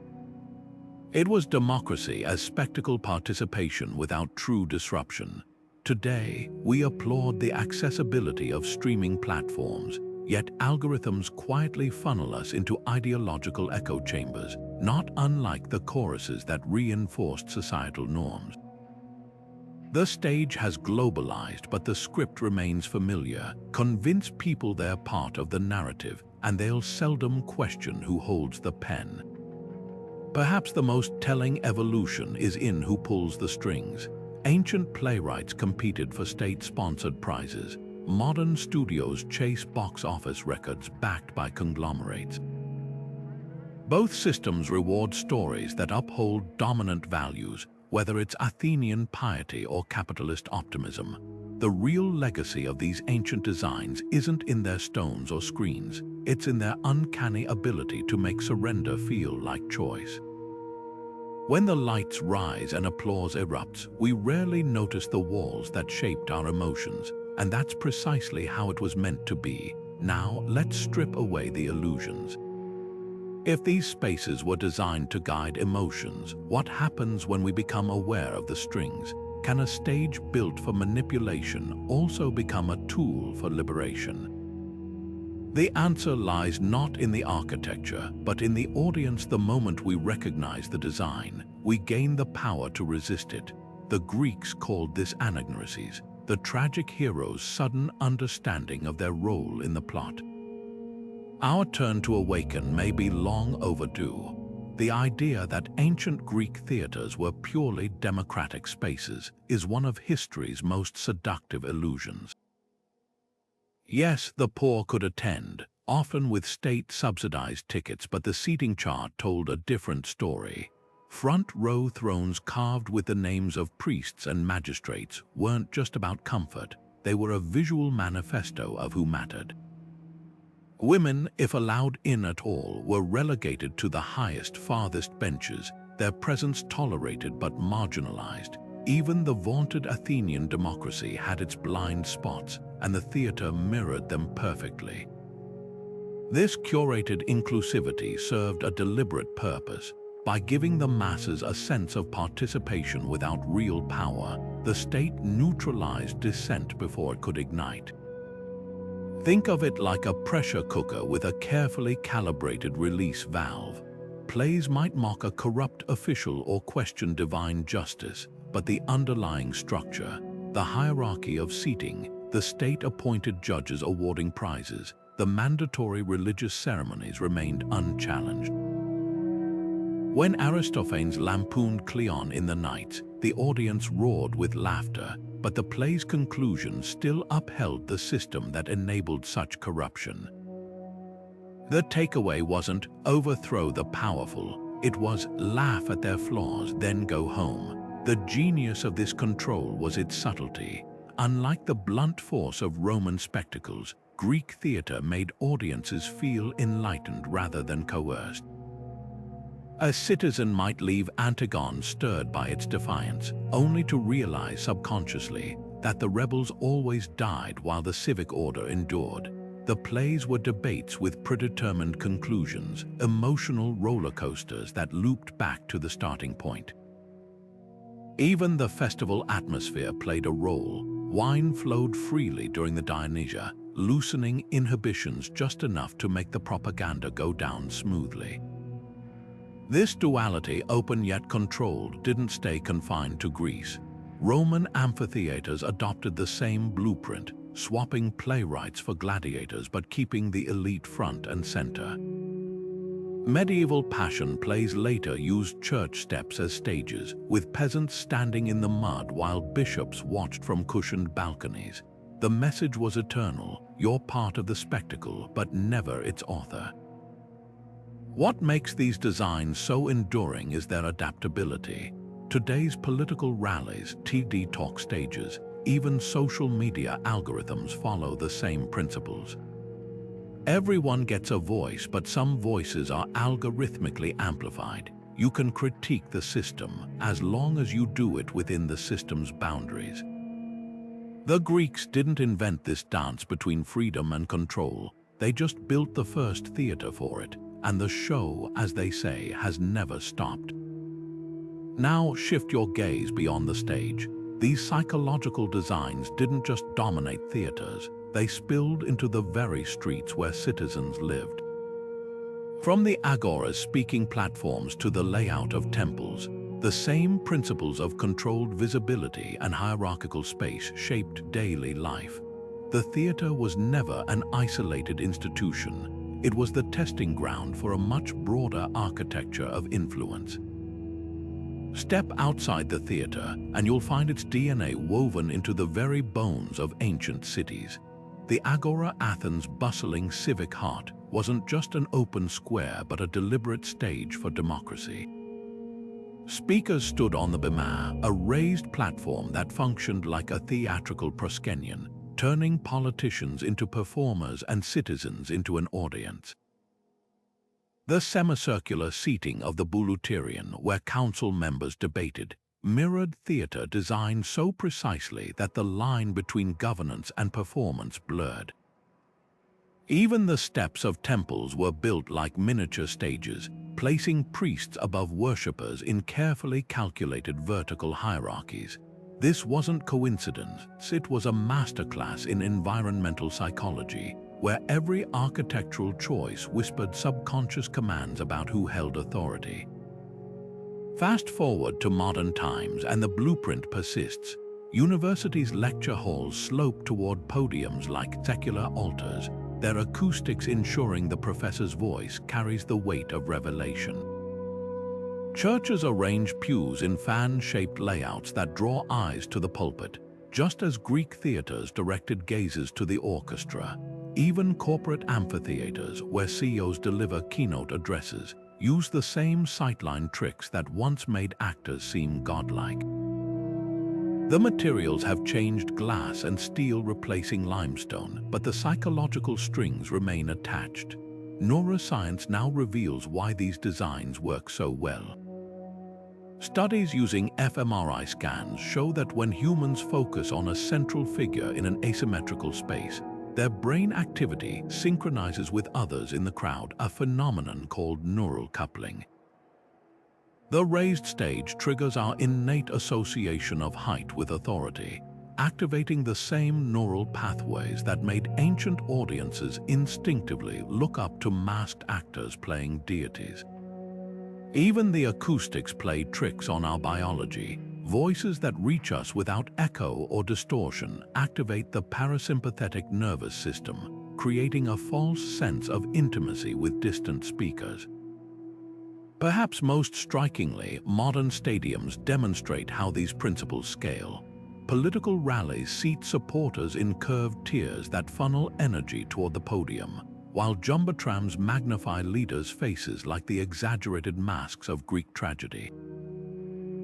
It was democracy as spectacle participation without true disruption. Today, we applaud the accessibility of streaming platforms, yet algorithms quietly funnel us into ideological echo chambers, not unlike the choruses that reinforced societal norms. The stage has globalized, but the script remains familiar. Convince people they're part of the narrative, and they'll seldom question who holds the pen. Perhaps the most telling evolution is in who pulls the strings. Ancient playwrights competed for state-sponsored prizes. Modern studios chase box office records backed by conglomerates. Both systems reward stories that uphold dominant values, whether it's Athenian piety or capitalist optimism. The real legacy of these ancient designs isn't in their stones or screens, it's in their uncanny ability to make surrender feel like choice. When the lights rise and applause erupts, we rarely notice the walls that shaped our emotions, and that's precisely how it was meant to be. Now, let's strip away the illusions. If these spaces were designed to guide emotions, what happens when we become aware of the strings? Can a stage built for manipulation also become a tool for liberation? The answer lies not in the architecture, but in the audience. The moment we recognize the design, we gain the power to resist it. The Greeks called this anagnorisis, the tragic hero's sudden understanding of their role in the plot. Our turn to awaken may be long overdue. The idea that ancient Greek theaters were purely democratic spaces is one of history's most seductive illusions. Yes, the poor could attend, often with state-subsidized tickets, but the seating chart told a different story. Front-row thrones carved with the names of priests and magistrates weren't just about comfort, they were a visual manifesto of who mattered. Women, if allowed in at all, were relegated to the highest, farthest benches, their presence tolerated but marginalized. Even the vaunted Athenian democracy had its blind spots, and the theater mirrored them perfectly. This curated inclusivity served a deliberate purpose. By giving the masses a sense of participation without real power, the state neutralized dissent before it could ignite. Think of it like a pressure cooker with a carefully calibrated release valve. Plays might mock a corrupt official or question divine justice, but the underlying structure, the hierarchy of seating, the state-appointed judges awarding prizes, the mandatory religious ceremonies remained unchallenged. When Aristophanes lampooned Cleon in the Knights, the audience roared with laughter, but the play's conclusion still upheld the system that enabled such corruption. The takeaway wasn't overthrow the powerful, it was laugh at their flaws, then go home. The genius of this control was its subtlety. Unlike the blunt force of Roman spectacles, Greek theater made audiences feel enlightened rather than coerced. A citizen might leave Antigone stirred by its defiance, only to realize subconsciously that the rebels always died while the civic order endured. The plays were debates with predetermined conclusions, emotional roller coasters that looped back to the starting point. Even the festival atmosphere played a role. Wine flowed freely during the Dionysia, loosening inhibitions just enough to make the propaganda go down smoothly. This duality, open yet controlled, didn't stay confined to Greece. Roman amphitheaters adopted the same blueprint, swapping playwrights for gladiators but keeping the elite front and center. Medieval passion plays later used church steps as stages, with peasants standing in the mud while bishops watched from cushioned balconies. The message was eternal: you're part of the spectacle, but never its author. What makes these designs so enduring is their adaptability. Today's political rallies, TED Talk stages, even social media algorithms follow the same principles. Everyone gets a voice, but some voices are algorithmically amplified. You can critique the system as long as you do it within the system's boundaries. The Greeks didn't invent this dance between freedom and control. They just built the first theater for it. And the show, as they say, has never stopped. Now shift your gaze beyond the stage. These psychological designs didn't just dominate theaters, they spilled into the very streets where citizens lived. From the agoras, speaking platforms, to the layout of temples, the same principles of controlled visibility and hierarchical space shaped daily life. The theater was never an isolated institution. It was the testing ground for a much broader architecture of influence. Step outside the theater, and you'll find its DNA woven into the very bones of ancient cities. The Agora Athens' bustling civic heart wasn't just an open square, but a deliberate stage for democracy. Speakers stood on the bema, a raised platform that functioned like a theatrical proscenium, turning politicians into performers and citizens into an audience. The semicircular seating of the Bouleuterion, where council members debated, mirrored theater designed so precisely that the line between governance and performance blurred. Even the steps of temples were built like miniature stages, placing priests above worshippers in carefully calculated vertical hierarchies. This wasn't coincidence, it was a masterclass in environmental psychology, where every architectural choice whispered subconscious commands about who held authority. Fast forward to modern times and the blueprint persists. Universities' lecture halls slope toward podiums like secular altars, their acoustics ensuring the professor's voice carries the weight of revelation. Churches arrange pews in fan-shaped layouts that draw eyes to the pulpit, just as Greek theaters directed gazes to the orchestra. Even corporate amphitheaters, where CEOs deliver keynote addresses, use the same sightline tricks that once made actors seem godlike. The materials have changed, glass and steel replacing limestone, but the psychological strings remain attached. Neuroscience now reveals why these designs work so well. Studies using fMRI scans show that when humans focus on a central figure in an asymmetrical space, their brain activity synchronizes with others in the crowd, a phenomenon called neural coupling. The raised stage triggers our innate association of height with authority, activating the same neural pathways that made ancient audiences instinctively look up to masked actors playing deities. Even the acoustics play tricks on our biology. Voices that reach us without echo or distortion activate the parasympathetic nervous system, creating a false sense of intimacy with distant speakers. Perhaps most strikingly, modern stadiums demonstrate how these principles scale. Political rallies seat supporters in curved tiers that funnel energy toward the podium, while jumbotrams magnify leaders' faces like the exaggerated masks of Greek tragedy.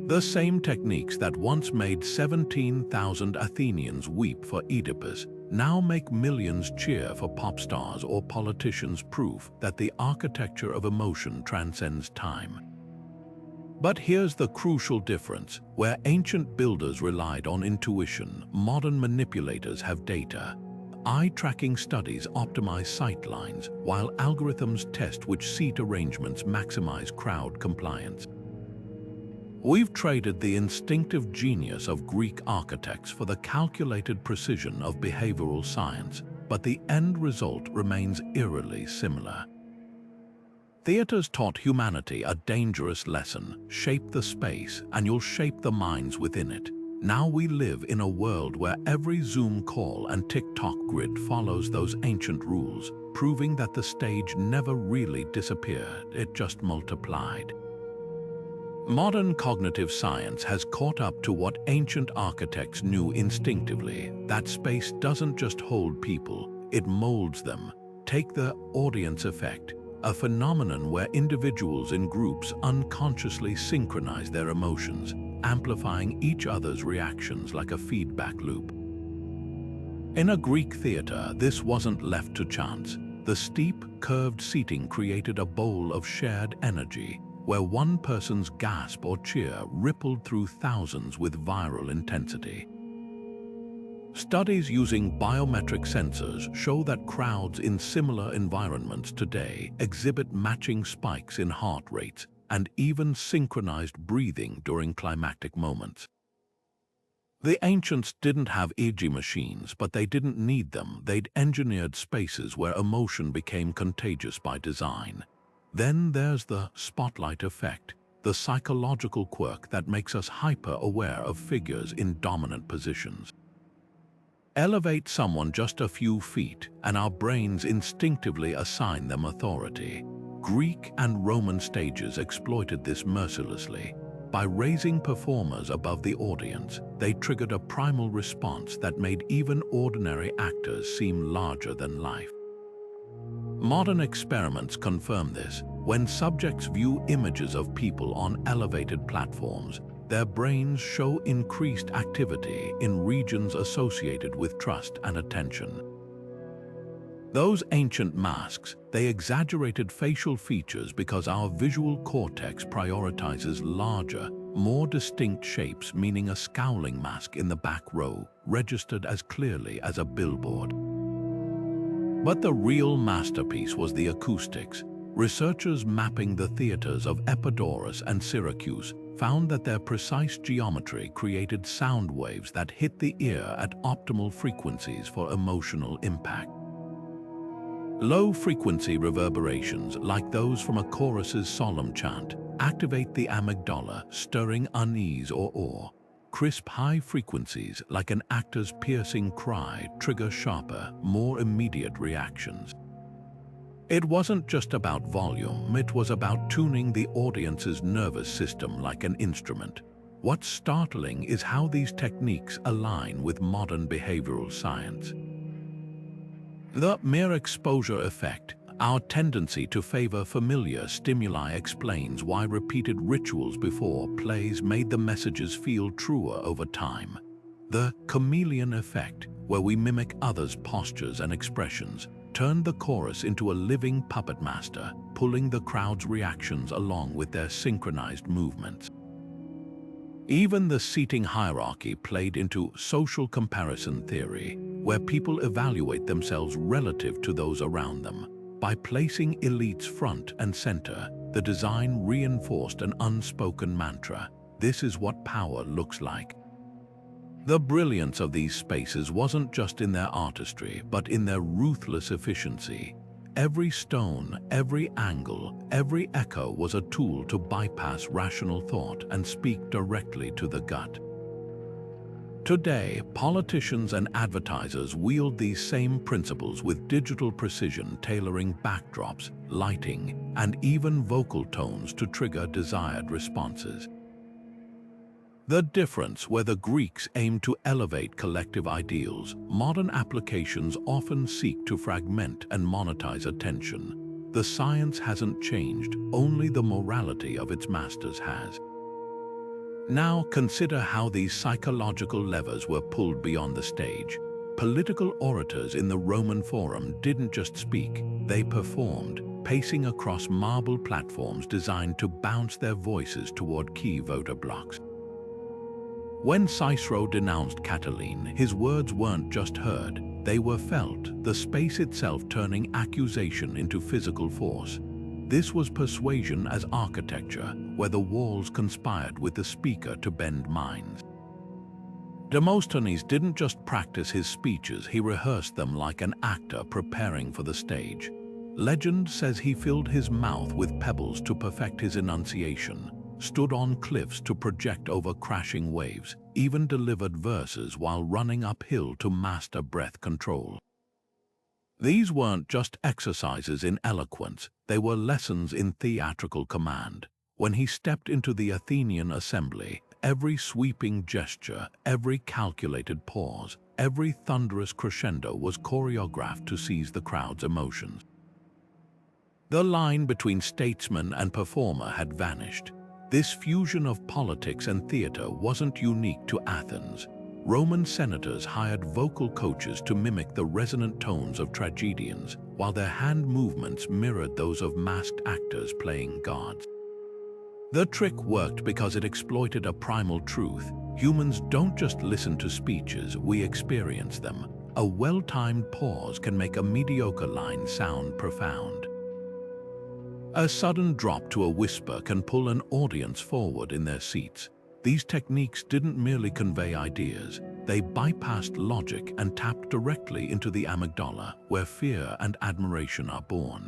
The same techniques that once made 17,000 Athenians weep for Oedipus now make millions cheer for pop stars or politicians, proof that the architecture of emotion transcends time. But here's the crucial difference. Where ancient builders relied on intuition, modern manipulators have data. Eye-tracking studies optimize sightlines, while algorithms test which seat arrangements maximize crowd compliance. We've traded the instinctive genius of Greek architects for the calculated precision of behavioral science, but the end result remains eerily similar. Theaters taught humanity a dangerous lesson: shape the space, and you'll shape the minds within it. Now we live in a world where every Zoom call and TikTok grid follows those ancient rules, proving that the stage never really disappeared, it just multiplied. Modern cognitive science has caught up to what ancient architects knew instinctively: that space doesn't just hold people, it molds them. Take the audience effect, a phenomenon where individuals in groups unconsciously synchronize their emotions, amplifying each other's reactions like a feedback loop. In a Greek theater, this wasn't left to chance. The steep, curved seating created a bowl of shared energy, where one person's gasp or cheer rippled through thousands with viral intensity. Studies using biometric sensors show that crowds in similar environments today exhibit matching spikes in heart rates and even synchronized breathing during climactic moments. The ancients didn't have EEG machines, but they didn't need them. They'd engineered spaces where emotion became contagious by design. Then there's the spotlight effect, the psychological quirk that makes us hyper-aware of figures in dominant positions. Elevate someone just a few feet, and our brains instinctively assign them authority. Greek and Roman stages exploited this mercilessly. By raising performers above the audience, they triggered a primal response that made even ordinary actors seem larger than life. Modern experiments confirm this. When subjects view images of people on elevated platforms, their brains show increased activity in regions associated with trust and attention. Those ancient masks, they exaggerated facial features because our visual cortex prioritizes larger, more distinct shapes, meaning a scowling mask in the back row registered as clearly as a billboard. But the real masterpiece was the acoustics. Researchers mapping the theaters of Epidaurus and Syracuse found that their precise geometry created sound waves that hit the ear at optimal frequencies for emotional impact. Low-frequency reverberations, like those from a chorus's solemn chant, activate the amygdala, stirring unease or awe. Crisp high frequencies, like an actor's piercing cry, trigger sharper, more immediate reactions. It wasn't just about volume, it was about tuning the audience's nervous system like an instrument. What's startling is how these techniques align with modern behavioral science. The mere exposure effect, our tendency to favor familiar stimuli, explains why repeated rituals before plays made the messages feel truer over time. The chameleon effect, where we mimic others' postures and expressions, turned the chorus into a living puppet master, pulling the crowd's reactions along with their synchronized movements. Even the seating hierarchy played into social comparison theory, where people evaluate themselves relative to those around them. By placing elites front and center, the design reinforced an unspoken mantra: this is what power looks like. The brilliance of these spaces wasn't just in their artistry, but in their ruthless efficiency. Every stone, every angle, every echo was a tool to bypass rational thought and speak directly to the gut. Today, politicians and advertisers wield these same principles with digital precision, tailoring backdrops, lighting, and even vocal tones to trigger desired responses. The difference: where the Greeks aimed to elevate collective ideals, modern applications often seek to fragment and monetize attention. The science hasn't changed, only the morality of its masters has. Now consider how these psychological levers were pulled beyond the stage. Political orators in the Roman Forum didn't just speak, they performed, pacing across marble platforms designed to bounce their voices toward key voter blocks. When Cicero denounced Catiline, his words weren't just heard, they were felt, the space itself turning accusation into physical force. This was persuasion as architecture, where the walls conspired with the speaker to bend minds. Demosthenes didn't just practice his speeches, he rehearsed them like an actor preparing for the stage. Legend says he filled his mouth with pebbles to perfect his enunciation, stood on cliffs to project over crashing waves, even delivered verses while running uphill to master breath control. These weren't just exercises in eloquence, they were lessons in theatrical command. When he stepped into the Athenian assembly, every sweeping gesture, every calculated pause, every thunderous crescendo was choreographed to seize the crowd's emotions. The line between statesman and performer had vanished. This fusion of politics and theater wasn't unique to Athens. Roman senators hired vocal coaches to mimic the resonant tones of tragedians, while their hand movements mirrored those of masked actors playing gods. The trick worked because it exploited a primal truth. Humans don't just listen to speeches, we experience them. A well-timed pause can make a mediocre line sound profound. A sudden drop to a whisper can pull an audience forward in their seats. These techniques didn't merely convey ideas, they bypassed logic and tapped directly into the amygdala, where fear and admiration are born.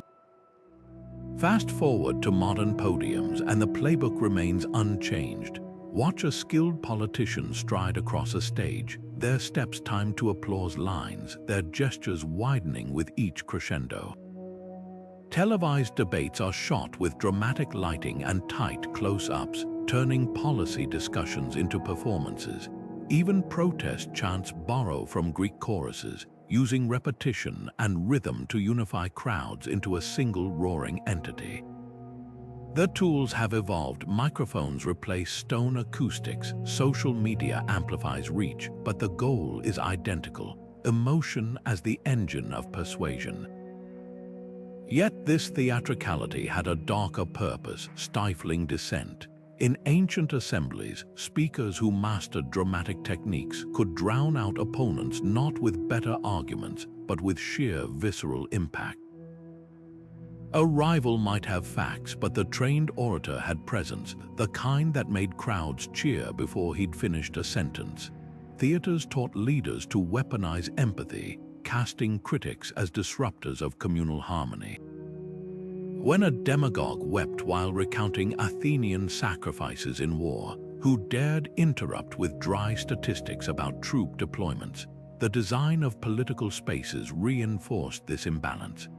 Fast forward to modern podiums and the playbook remains unchanged. Watch a skilled politician stride across a stage, their steps timed to applause lines, their gestures widening with each crescendo. Televised debates are shot with dramatic lighting and tight close-ups, turning policy discussions into performances. Even protest chants borrow from Greek choruses, using repetition and rhythm to unify crowds into a single roaring entity. The tools have evolved. Microphones replace stone acoustics, social media amplifies reach, but the goal is identical: emotion as the engine of persuasion. Yet this theatricality had a darker purpose: stifling dissent. In ancient assemblies, speakers who mastered dramatic techniques could drown out opponents not with better arguments, but with sheer visceral impact. A rival might have facts, but the trained orator had presence, the kind that made crowds cheer before he'd finished a sentence. Theaters taught leaders to weaponize empathy, casting critics as disruptors of communal harmony. When a demagogue wept while recounting Athenian sacrifices in war, who dared interrupt with dry statistics about troop deployments. The design of political spaces reinforced this imbalance.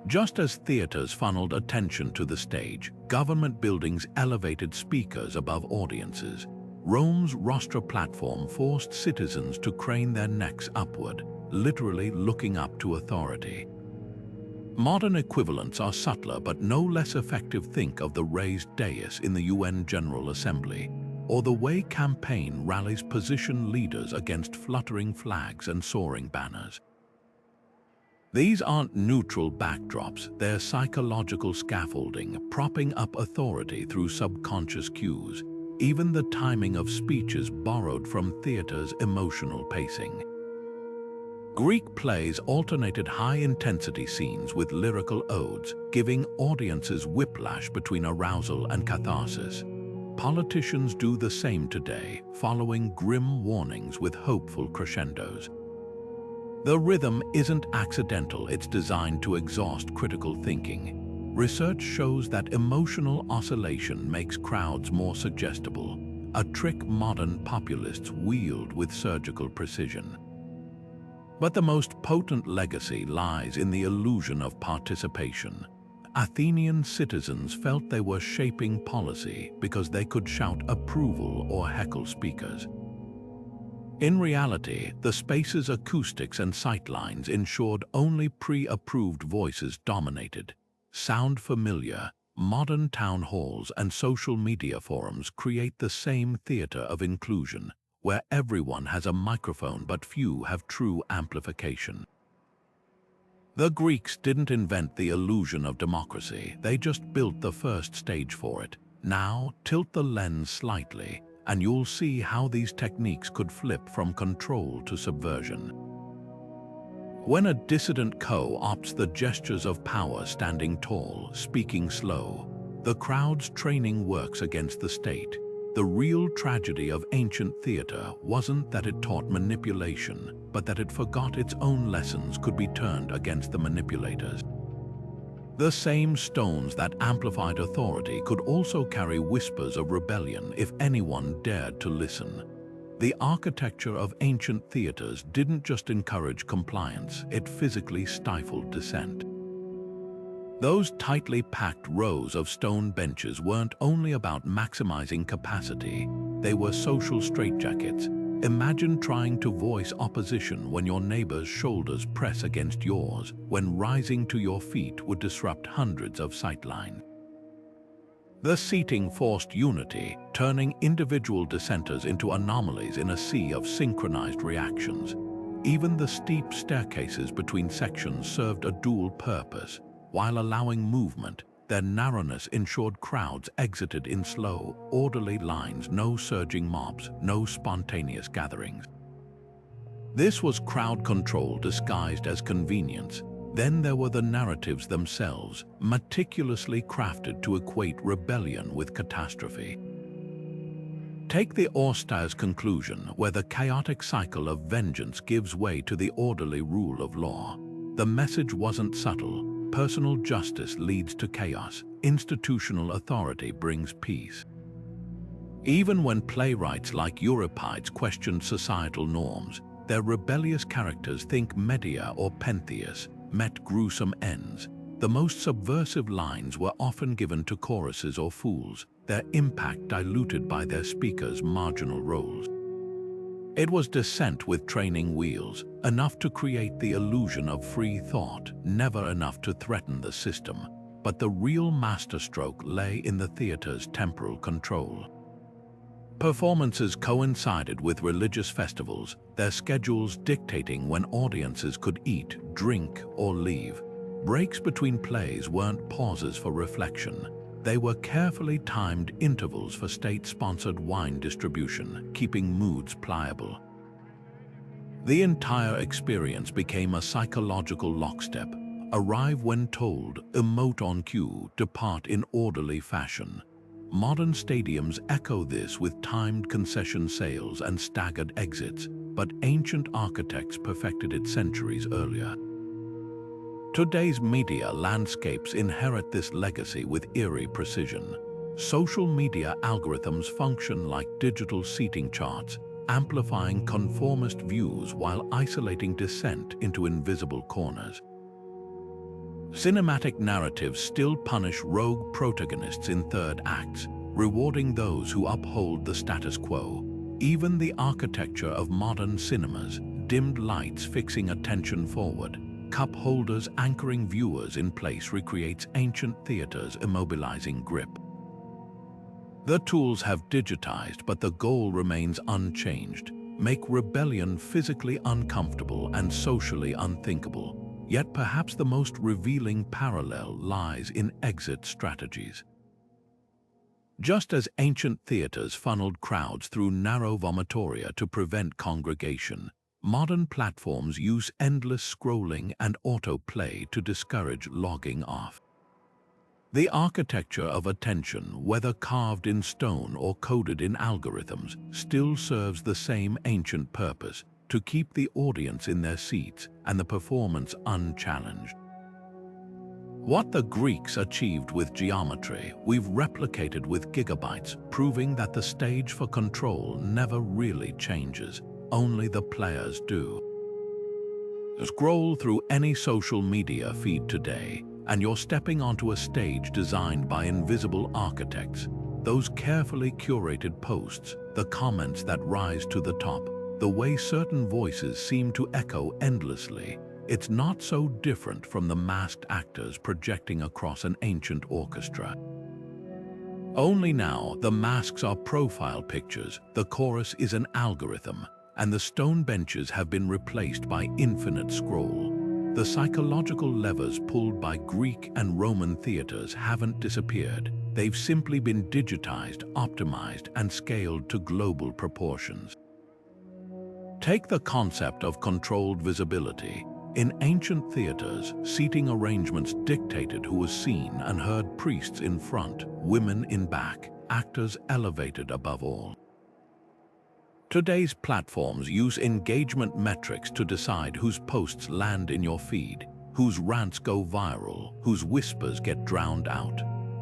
Just as theaters funneled attention to the stage, government buildings elevated speakers above audiences. Rome's rostra platform forced citizens to crane their necks upward, literally looking up to authority. Modern equivalents are subtler but no less effective. Think of the raised dais in the UN General Assembly, or the way campaign rallies position leaders against fluttering flags and soaring banners. These aren't neutral backdrops, they're psychological scaffolding, propping up authority through subconscious cues. Even the timing of speeches borrowed from theater's emotional pacing. Greek plays alternated high-intensity scenes with lyrical odes, giving audiences whiplash between arousal and catharsis. Politicians do the same today, following grim warnings with hopeful crescendos. The rhythm isn't accidental, it's designed to exhaust critical thinking. Research shows that emotional oscillation makes crowds more suggestible, a trick modern populists wield with surgical precision. But the most potent legacy lies in the illusion of participation. Athenian citizens felt they were shaping policy because they could shout approval or heckle speakers. In reality, the space's acoustics and sightlines ensured only pre-approved voices dominated. Sound familiar, modern town halls and social media forums create the same theater of inclusion, where everyone has a microphone but few have true amplification. The Greeks didn't invent the illusion of democracy, they just built the first stage for it. Now, tilt the lens slightly, and you'll see how these techniques could flip from control to subversion. When a dissident co-opts the gestures of power, standing tall, speaking slow, the crowd's training works against the state. The real tragedy of ancient theater wasn't that it taught manipulation, but that it forgot its own lessons could be turned against the manipulators. The same stones that amplified authority could also carry whispers of rebellion if anyone dared to listen. The architecture of ancient theaters didn't just encourage compliance, it physically stifled dissent. Those tightly packed rows of stone benches weren't only about maximizing capacity, they were social straitjackets. Imagine trying to voice opposition when your neighbor's shoulders press against yours, when rising to your feet would disrupt hundreds of sightlines. The seating forced unity, turning individual dissenters into anomalies in a sea of synchronized reactions. Even the steep staircases between sections served a dual purpose. While allowing movement, their narrowness ensured crowds exited in slow, orderly lines, no surging mobs, no spontaneous gatherings. This was crowd control disguised as convenience. Then there were the narratives themselves, meticulously crafted to equate rebellion with catastrophe. Take the austere's conclusion, where the chaotic cycle of vengeance gives way to the orderly rule of law. The message wasn't subtle. Personal justice leads to chaos. Institutional authority brings peace. Even when playwrights like Euripides questioned societal norms, their rebellious characters, think Medea or Pentheus, met gruesome ends. The most subversive lines were often given to choruses or fools, their impact diluted by their speakers' marginal roles. It was dissent with training wheels, enough to create the illusion of free thought, never enough to threaten the system. But the real masterstroke lay in the theater's temporal control. Performances coincided with religious festivals, their schedules dictating when audiences could eat, drink, or leave. Breaks between plays weren't pauses for reflection. They were carefully timed intervals for state-sponsored wine distribution, keeping moods pliable. The entire experience became a psychological lockstep. Arrive when told, emote on cue, depart in orderly fashion. Modern stadiums echo this with timed concession sales and staggered exits, but ancient architects perfected it centuries earlier. Today's media landscapes inherit this legacy with eerie precision. Social media algorithms function like digital seating charts, amplifying conformist views while isolating dissent into invisible corners. Cinematic narratives still punish rogue protagonists in third acts, rewarding those who uphold the status quo. Even the architecture of modern cinemas, dimmed lights fixing attention forward, cup holders anchoring viewers in place, recreates ancient theaters' immobilizing grip. The tools have digitized, but the goal remains unchanged: make rebellion physically uncomfortable and socially unthinkable. Yet perhaps the most revealing parallel lies in exit strategies. Just as ancient theaters funneled crowds through narrow vomitoria to prevent congregation, modern platforms use endless scrolling and autoplay to discourage logging off. The architecture of attention, whether carved in stone or coded in algorithms, still serves the same ancient purpose: to keep the audience in their seats and the performance unchallenged. What the Greeks achieved with geometry, we've replicated with gigabytes, proving that the stage for control never really changes, only the players do. Scroll through any social media feed today, and you're stepping onto a stage designed by invisible architects. Those carefully curated posts, the comments that rise to the top, the way certain voices seem to echo endlessly, it's not so different from the masked actors projecting across an ancient orchestra. Only now, the masks are profile pictures, the chorus is an algorithm, and the stone benches have been replaced by infinite scroll. The psychological levers pulled by Greek and Roman theaters haven't disappeared. They've simply been digitized, optimized, and scaled to global proportions. Take the concept of controlled visibility. In ancient theaters, seating arrangements dictated who was seen and heard: priests in front, women in back, actors elevated above all. Today's platforms use engagement metrics to decide whose posts land in your feed, whose rants go viral, whose whispers get drowned out.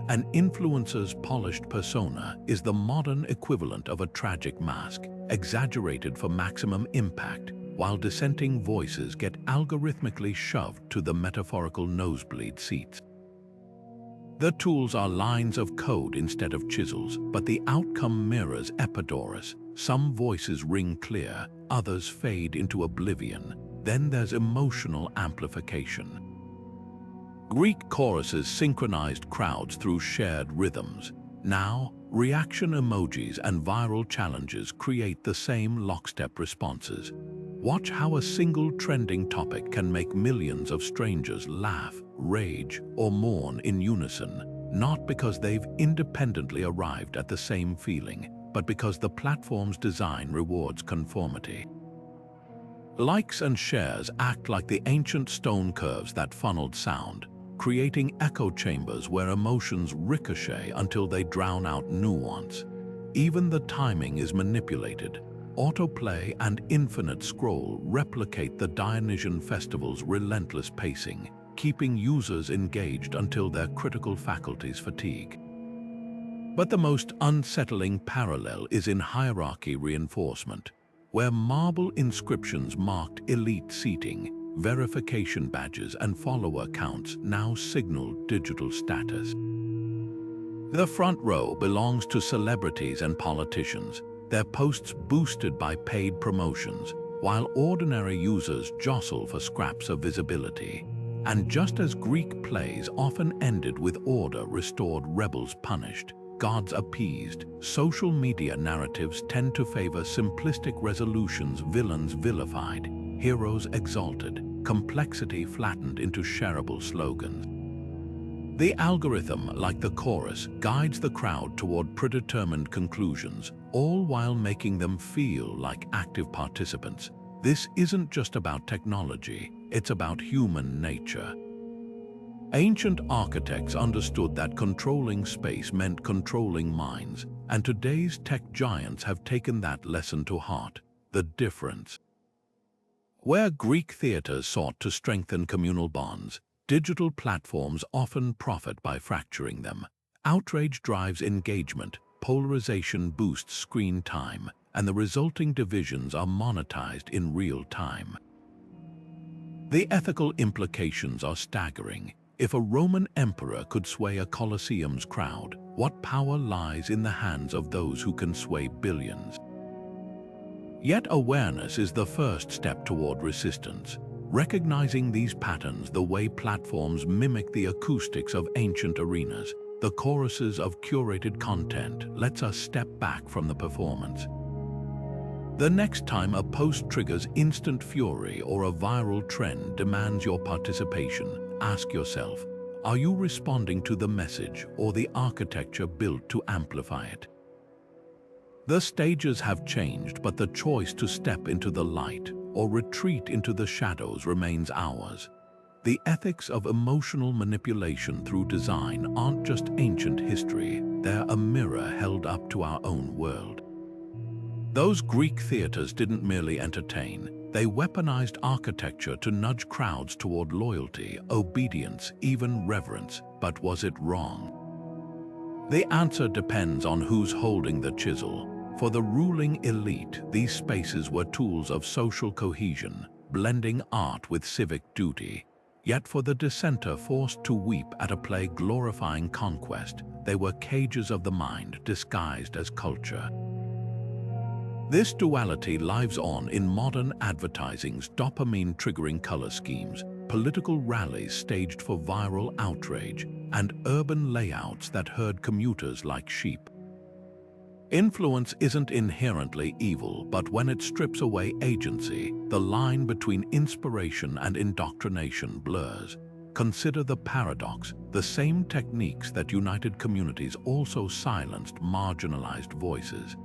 An influencer's polished persona is the modern equivalent of a tragic mask, exaggerated for maximum impact, while dissenting voices get algorithmically shoved to the metaphorical nosebleed seats. The tools are lines of code instead of chisels, but the outcome mirrors Epidaurus. Some voices ring clear, others fade into oblivion. Then there's emotional amplification. Greek choruses synchronized crowds through shared rhythms. Now, reaction emojis and viral challenges create the same lockstep responses. Watch how a single trending topic can make millions of strangers laugh, rage, or mourn in unison, not because they've independently arrived at the same feeling, but because the platform's design rewards conformity. Likes and shares act like the ancient stone curves that funneled sound, creating echo chambers where emotions ricochet until they drown out nuance. Even the timing is manipulated. Autoplay and infinite scroll replicate the Dionysian festival's relentless pacing, keeping users engaged until their critical faculties fatigue. But the most unsettling parallel is in hierarchy reinforcement, where marble inscriptions marked elite seating, verification badges and follower counts now signal digital status. The front row belongs to celebrities and politicians, their posts boosted by paid promotions, while ordinary users jostle for scraps of visibility. And just as Greek plays often ended with order restored, rebels punished, gods appeased, social media narratives tend to favor simplistic resolutions: villains vilified, heroes exalted, complexity flattened into shareable slogans. The algorithm, like the chorus, guides the crowd toward predetermined conclusions, all while making them feel like active participants. This isn't just about technology, it's about human nature. Ancient architects understood that controlling space meant controlling minds, and today's tech giants have taken that lesson to heart. The difference. Where Greek theaters sought to strengthen communal bonds, digital platforms often profit by fracturing them. Outrage drives engagement, polarization boosts screen time, and the resulting divisions are monetized in real time. The ethical implications are staggering. If a Roman emperor could sway a Coliseum's crowd, what power lies in the hands of those who can sway billions? Yet awareness is the first step toward resistance. Recognizing these patterns the way platforms mimic the acoustics of ancient arenas, the choruses of curated content lets us step back from the performance. The next time a post triggers instant fury or a viral trend demands your participation, ask yourself, are you responding to the message or the architecture built to amplify it? The stages have changed, but the choice to step into the light or retreat into the shadows remains ours. The ethics of emotional manipulation through design aren't just ancient history, they're a mirror held up to our own world. Those Greek theaters didn't merely entertain, they weaponized architecture to nudge crowds toward loyalty, obedience, even reverence. But was it wrong? The answer depends on who's holding the chisel. For the ruling elite, these spaces were tools of social cohesion, blending art with civic duty. Yet for the dissenter forced to weep at a play glorifying conquest, they were cages of the mind disguised as culture. This duality lives on in modern advertising's dopamine-triggering color schemes, political rallies staged for viral outrage, and urban layouts that herd commuters like sheep. Influence isn't inherently evil, but when it strips away agency, the line between inspiration and indoctrination blurs. Consider the paradox: the same techniques that united communities also silenced marginalized voices.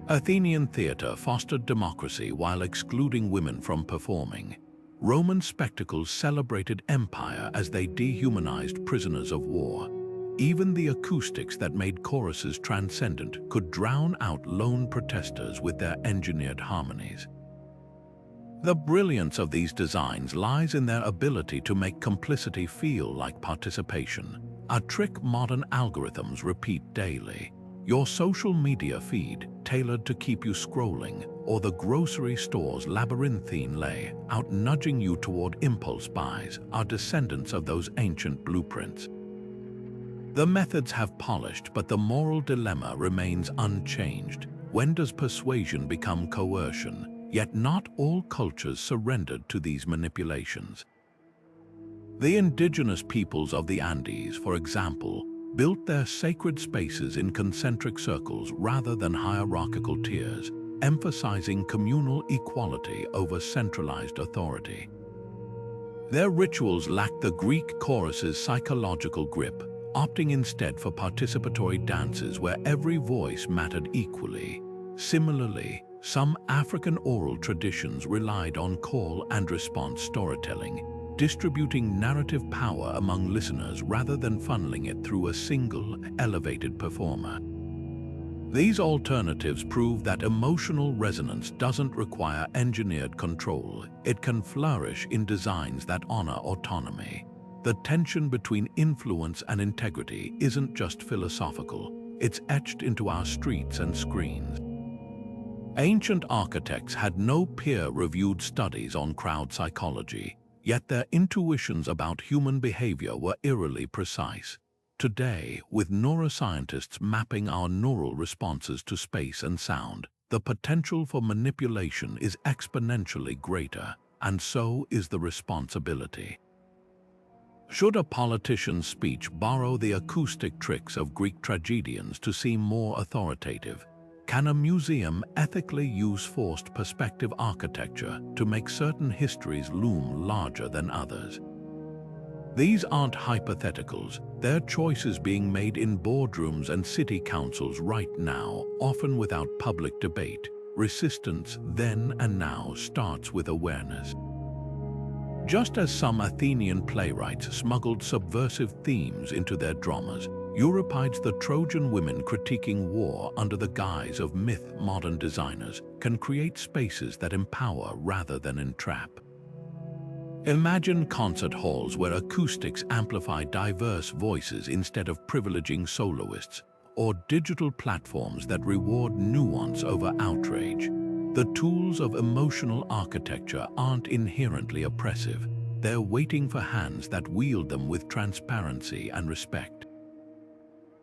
Athenian theater fostered democracy while excluding women from performing. Roman spectacles celebrated empire as they dehumanized prisoners of war. Even the acoustics that made choruses transcendent could drown out lone protesters with their engineered harmonies. The brilliance of these designs lies in their ability to make complicity feel like participation, a trick modern algorithms repeat daily. Your social media feed, tailored to keep you scrolling, or the grocery store's labyrinthine layout nudging you toward impulse buys, are descendants of those ancient blueprints. The methods have polished, but the moral dilemma remains unchanged. When does persuasion become coercion? Yet not all cultures surrendered to these manipulations. The indigenous peoples of the Andes, for example, built their sacred spaces in concentric circles rather than hierarchical tiers, emphasizing communal equality over centralized authority. Their rituals lacked the Greek chorus's psychological grip, opting instead for participatory dances where every voice mattered equally. Similarly, some African oral traditions relied on call and response storytelling, distributing narrative power among listeners rather than funneling it through a single, elevated performer. These alternatives prove that emotional resonance doesn't require engineered control. It can flourish in designs that honor autonomy. The tension between influence and integrity isn't just philosophical, it's etched into our streets and screens. Ancient architects had no peer-reviewed studies on crowd psychology, yet their intuitions about human behavior were eerily precise. Today, with neuroscientists mapping our neural responses to space and sound, the potential for manipulation is exponentially greater, and so is the responsibility. Should a politician's speech borrow the acoustic tricks of Greek tragedians to seem more authoritative? Can a museum ethically use forced perspective architecture to make certain histories loom larger than others? These aren't hypotheticals, they're choices being made in boardrooms and city councils right now, often without public debate. Resistance then and now starts with awareness. Just as some Athenian playwrights smuggled subversive themes into their dramas, Euripides' The Trojan Women critiquing war under the guise of myth, modern designers can create spaces that empower rather than entrap. Imagine concert halls where acoustics amplify diverse voices instead of privileging soloists, or digital platforms that reward nuance over outrage. The tools of emotional architecture aren't inherently oppressive. They're waiting for hands that wield them with transparency and respect.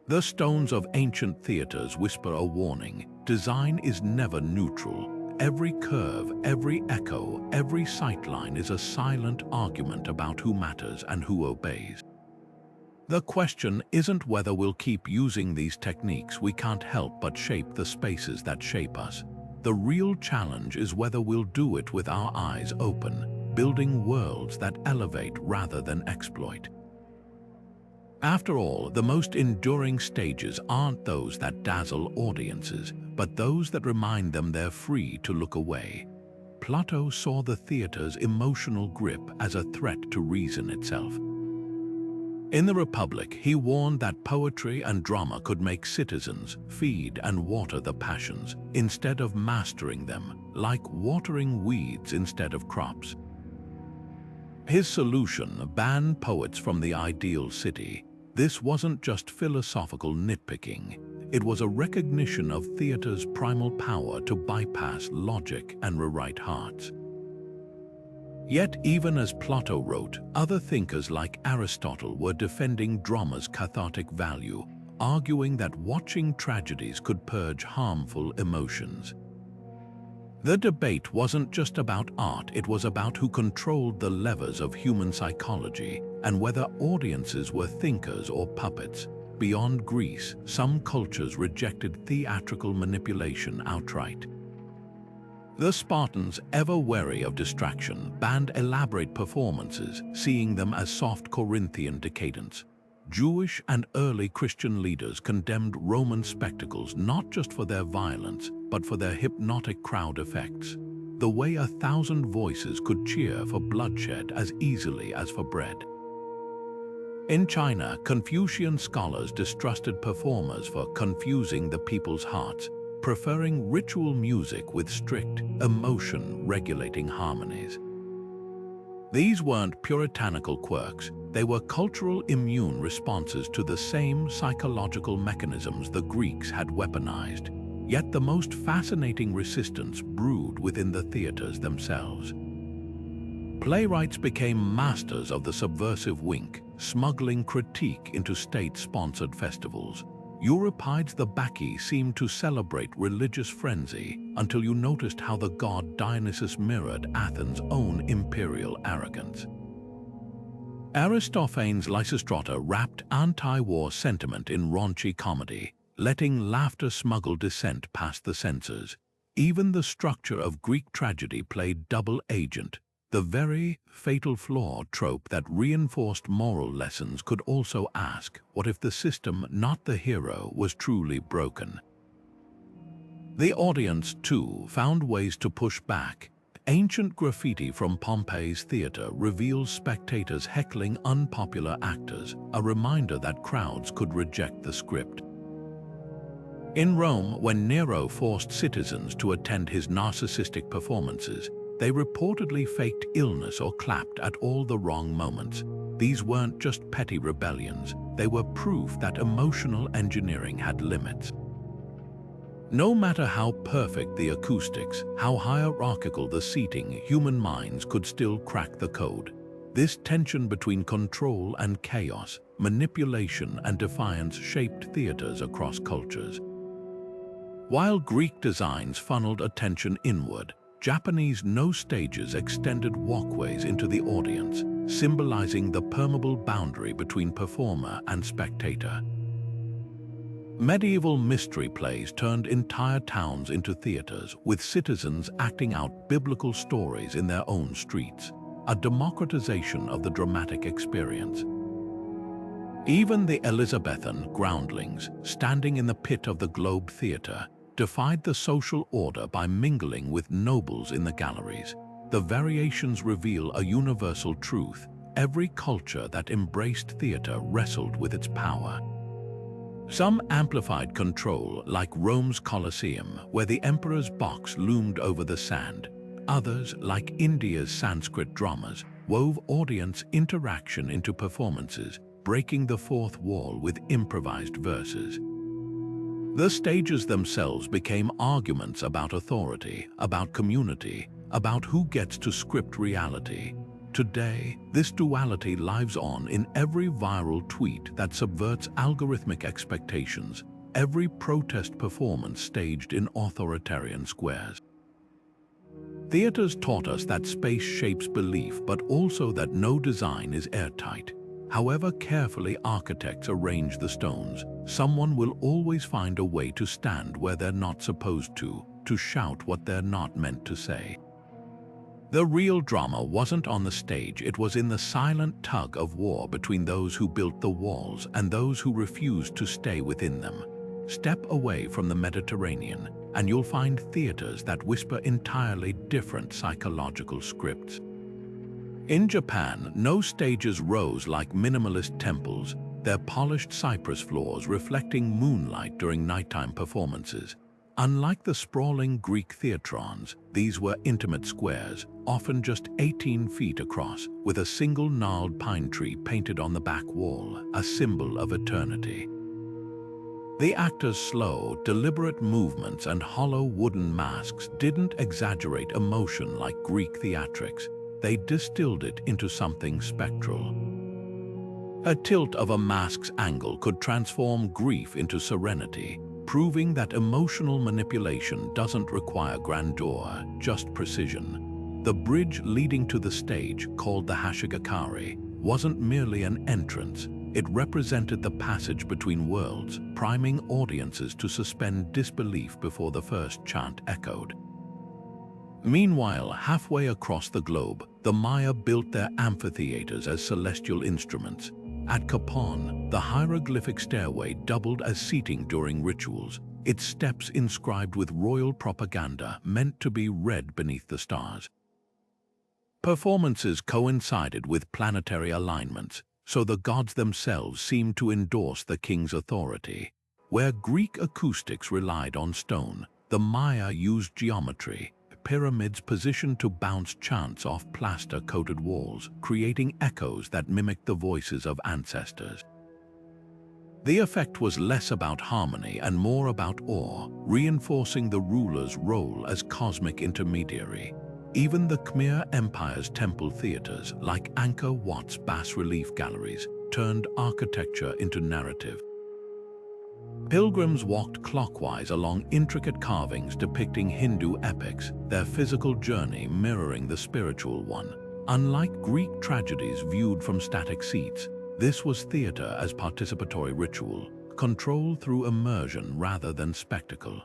The stones of ancient theaters whisper a warning. Design is never neutral. Every curve, every echo, every sightline is a silent argument about who matters and who obeys. The question isn't whether we'll keep using these techniques. We can't help but shape the spaces that shape us. The real challenge is whether we'll do it with our eyes open, building worlds that elevate rather than exploit. After all, the most enduring stages aren't those that dazzle audiences, but those that remind them they're free to look away. Plato saw the theater's emotional grip as a threat to reason itself. In the Republic, he warned that poetry and drama could make citizens feed and water the passions, instead of mastering them, like watering weeds instead of crops. His solution banned poets from the ideal city. This wasn't just philosophical nitpicking. It was a recognition of theater's primal power to bypass logic and rewrite hearts. Yet, even as Plato wrote, other thinkers like Aristotle were defending drama's cathartic value, arguing that watching tragedies could purge harmful emotions. The debate wasn't just about art, it was about who controlled the levers of human psychology and whether audiences were thinkers or puppets. Beyond Greece, some cultures rejected theatrical manipulation outright. The Spartans, ever wary of distraction, banned elaborate performances, seeing them as soft Corinthian decadence. Jewish and early Christian leaders condemned Roman spectacles not just for their violence, but for their hypnotic crowd effects. The way 1,000 voices could cheer for bloodshed as easily as for bread. In China, Confucian scholars distrusted performers for confusing the people's hearts, preferring ritual music with strict, emotion-regulating harmonies. These weren't puritanical quirks, they were cultural immune responses to the same psychological mechanisms the Greeks had weaponized. Yet the most fascinating resistance brewed within the theaters themselves. Playwrights became masters of the subversive wink, smuggling critique into state-sponsored festivals. Euripides the Bacchae seemed to celebrate religious frenzy until you noticed how the god Dionysus mirrored Athens' own imperial arrogance. Aristophanes' Lysistrata wrapped anti-war sentiment in raunchy comedy, letting laughter smuggle dissent past the censors. Even the structure of Greek tragedy played double agent. The very fatal flaw trope that reinforced moral lessons could also ask, what if the system, not the hero, was truly broken? The audience, too, found ways to push back. Ancient graffiti from Pompeii's theater reveals spectators heckling unpopular actors, a reminder that crowds could reject the script. In Rome, when Nero forced citizens to attend his narcissistic performances, they reportedly faked illness or clapped at all the wrong moments. These weren't just petty rebellions, they were proof that emotional engineering had limits. No matter how perfect the acoustics, how hierarchical the seating, human minds could still crack the code. This tension between control and chaos, manipulation and defiance shaped theaters across cultures. While Greek designs funneled attention inward, Japanese no-stages extended walkways into the audience, symbolizing the permeable boundary between performer and spectator. Medieval mystery plays turned entire towns into theaters, with citizens acting out biblical stories in their own streets, a democratization of the dramatic experience. Even the Elizabethan groundlings, standing in the pit of the Globe Theatre, defied the social order by mingling with nobles in the galleries. The variations reveal a universal truth. Every culture that embraced theater wrestled with its power. Some amplified control, like Rome's Coliseum, where the emperor's box loomed over the sand. Others, like India's Sanskrit dramas, wove audience interaction into performances, breaking the fourth wall with improvised verses. The stages themselves became arguments about authority, about community, about who gets to script reality. Today, this duality lives on in every viral tweet that subverts algorithmic expectations, every protest performance staged in authoritarian squares. Theaters taught us that space shapes belief, but also that no design is airtight. However carefully architects arrange the stones, someone will always find a way to stand where they're not supposed to shout what they're not meant to say. The real drama wasn't on the stage, it was in the silent tug of war between those who built the walls and those who refused to stay within them. Step away from the Mediterranean, and you'll find theaters that whisper entirely different psychological scripts. In Japan, no stages rose like minimalist temples, their polished cypress floors reflecting moonlight during nighttime performances. Unlike the sprawling Greek theatrons, these were intimate squares, often just 18 feet across, with a single gnarled pine tree painted on the back wall, a symbol of eternity. The actors' slow, deliberate movements and hollow wooden masks didn't exaggerate emotion like Greek theatrics. They distilled it into something spectral. A tilt of a mask's angle could transform grief into serenity, proving that emotional manipulation doesn't require grandeur, just precision. The bridge leading to the stage, called the Hashigakari, wasn't merely an entrance. It represented the passage between worlds, priming audiences to suspend disbelief before the first chant echoed. Meanwhile, halfway across the globe, the Maya built their amphitheaters as celestial instruments. At Capon, the hieroglyphic stairway doubled as seating during rituals, its steps inscribed with royal propaganda meant to be read beneath the stars. Performances coincided with planetary alignments, so the gods themselves seemed to endorse the king's authority. Where Greek acoustics relied on stone, the Maya used geometry, pyramids positioned to bounce chants off plaster-coated walls, creating echoes that mimicked the voices of ancestors. The effect was less about harmony and more about awe, reinforcing the ruler's role as cosmic intermediary. Even the Khmer Empire's temple theaters, like Angkor Wat's bas-relief galleries, turned architecture into narrative. Pilgrims walked clockwise along intricate carvings depicting Hindu epics, their physical journey mirroring the spiritual one. Unlike Greek tragedies viewed from static seats, this was theater as participatory ritual, controlled through immersion rather than spectacle.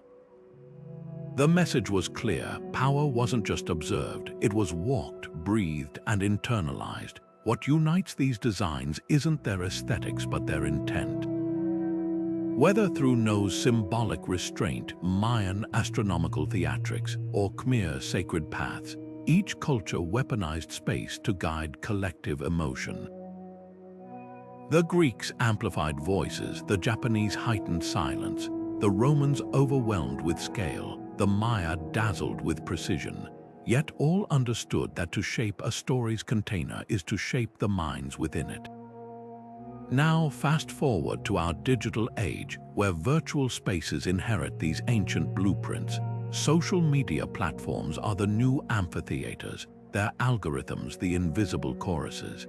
The message was clear: power wasn't just observed, it was walked, breathed, and internalized. What unites these designs isn't their aesthetics but their intent. Whether through No's symbolic restraint, Mayan astronomical theatrics, or Khmer sacred paths, each culture weaponized space to guide collective emotion. The Greeks amplified voices, the Japanese heightened silence, the Romans overwhelmed with scale, the Maya dazzled with precision. Yet all understood that to shape a story's container is to shape the minds within it. Now fast forward to our digital age, where virtual spaces inherit these ancient blueprints. Social media platforms are the new amphitheaters, their algorithms the invisible choruses.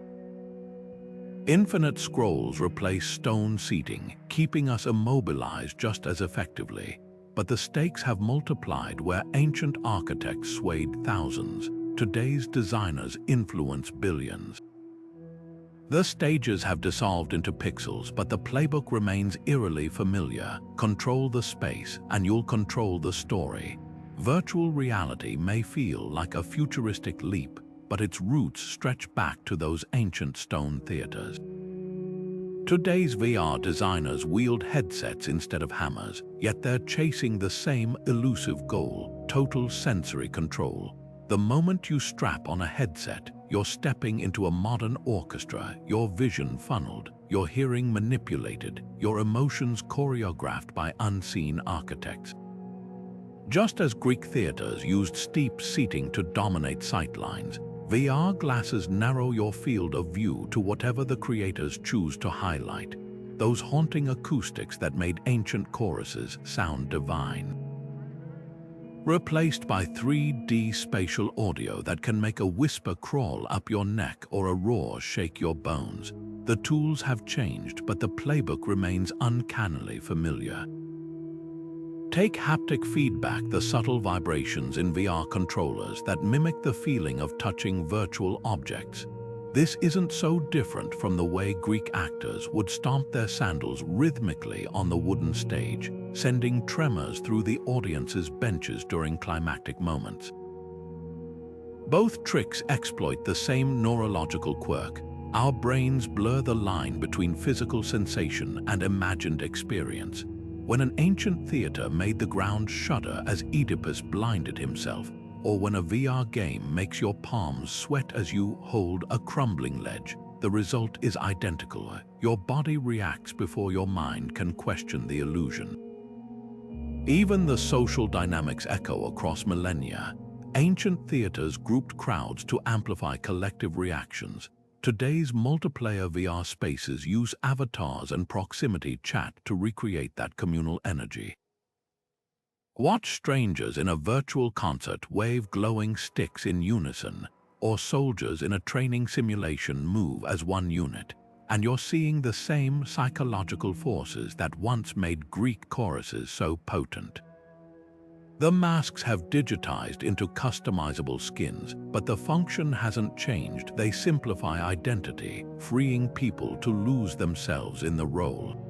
Infinite scrolls replace stone seating, keeping us immobilized just as effectively. But the stakes have multiplied. Where ancient architects swayed thousands, today's designers influence billions. The stages have dissolved into pixels, but the playbook remains eerily familiar. Control the space, and you'll control the story. Virtual reality may feel like a futuristic leap, but its roots stretch back to those ancient stone theaters. Today's VR designers wield headsets instead of hammers, yet they're chasing the same elusive goal: total sensory control. The moment you strap on a headset, you're stepping into a modern orchestra, your vision funneled, your hearing manipulated, your emotions choreographed by unseen architects. Just as Greek theaters used steep seating to dominate sightlines, VR glasses narrow your field of view to whatever the creators choose to highlight, those haunting acoustics that made ancient choruses sound divine. Replaced by 3D spatial audio that can make a whisper crawl up your neck or a roar shake your bones, the tools have changed, but the playbook remains uncannily familiar. Take haptic feedback, the subtle vibrations in VR controllers that mimic the feeling of touching virtual objects. This isn't so different from the way Greek actors would stomp their sandals rhythmically on the wooden stage, sending tremors through the audience's benches during climactic moments. Both tricks exploit the same neurological quirk. Our brains blur the line between physical sensation and imagined experience. When an ancient theater made the ground shudder as Oedipus blinded himself, or when a VR game makes your palms sweat as you hold a crumbling ledge, the result is identical. Your body reacts before your mind can question the illusion. Even the social dynamics echo across millennia. Ancient theaters grouped crowds to amplify collective reactions. Today's multiplayer VR spaces use avatars and proximity chat to recreate that communal energy. Watch strangers in a virtual concert wave glowing sticks in unison, or soldiers in a training simulation move as one unit, and you're seeing the same psychological forces that once made Greek choruses so potent. The masks have digitized into customizable skins, but the function hasn't changed. They simplify identity, freeing people to lose themselves in the role.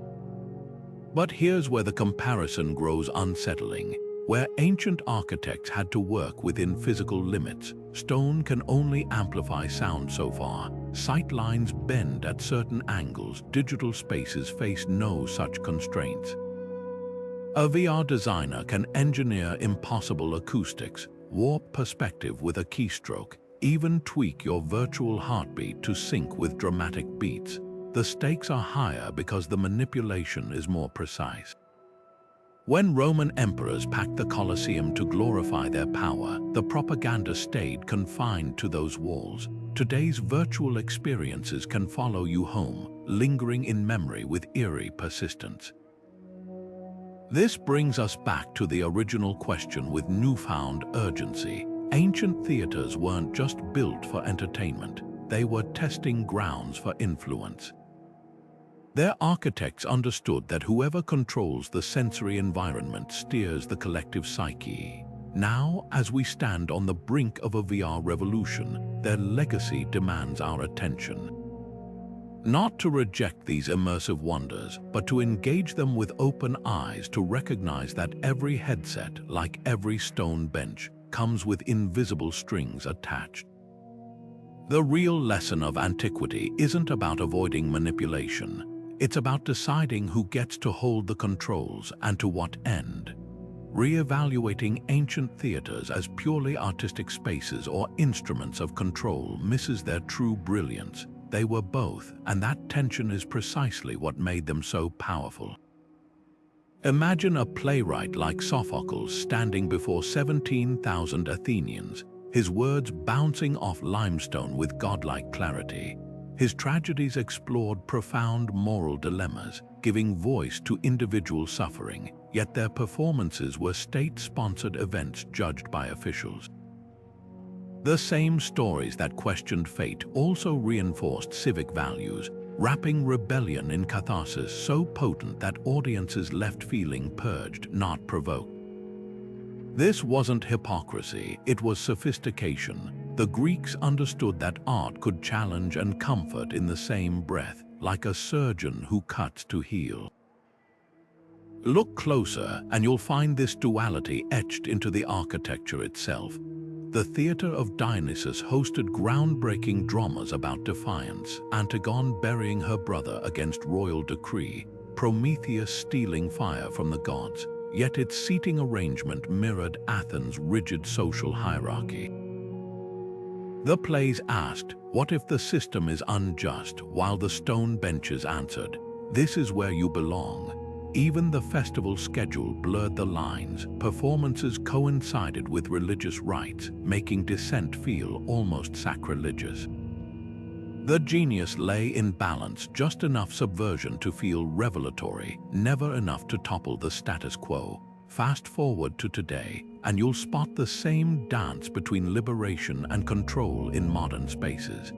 But here's where the comparison grows unsettling. Where ancient architects had to work within physical limits, stone can only amplify sound so far. Sight lines bend at certain angles. Digital spaces face no such constraints. A VR designer can engineer impossible acoustics, warp perspective with a keystroke, even tweak your virtual heartbeat to sync with dramatic beats. The stakes are higher because the manipulation is more precise. When Roman emperors packed the Coliseum to glorify their power, the propaganda stayed confined to those walls. Today's virtual experiences can follow you home, lingering in memory with eerie persistence. This brings us back to the original question with newfound urgency. Ancient theaters weren't just built for entertainment, they were testing grounds for influence. Their architects understood that whoever controls the sensory environment steers the collective psyche. Now, as we stand on the brink of a VR revolution, their legacy demands our attention. Not to reject these immersive wonders, but to engage them with open eyes, to recognize that every headset, like every stone bench, comes with invisible strings attached. The real lesson of antiquity isn't about avoiding manipulation. It's about deciding who gets to hold the controls and to what end. Re-evaluating ancient theaters as purely artistic spaces or instruments of control misses their true brilliance. They were both, and that tension is precisely what made them so powerful. Imagine a playwright like Sophocles standing before 17,000 Athenians, his words bouncing off limestone with godlike clarity. His tragedies explored profound moral dilemmas, giving voice to individual suffering, yet their performances were state-sponsored events judged by officials. The same stories that questioned fate also reinforced civic values, wrapping rebellion in catharsis so potent that audiences left feeling purged, not provoked. This wasn't hypocrisy, it was sophistication. The Greeks understood that art could challenge and comfort in the same breath, like a surgeon who cuts to heal. Look closer, and you'll find this duality etched into the architecture itself. The Theatre of Dionysus hosted groundbreaking dramas about defiance, Antigone burying her brother against royal decree, Prometheus stealing fire from the gods, yet its seating arrangement mirrored Athens' rigid social hierarchy. The plays asked, "What if the system is unjust?" while the stone benches answered, "This is where you belong." Even the festival schedule blurred the lines. Performances coincided with religious rites, making Dissent feel almost sacrilegious. The genius lay in balance, just enough subversion to feel revelatory, never enough to topple the status quo. Fast forward to today, and you'll spot the same dance between liberation and control in modern spaces.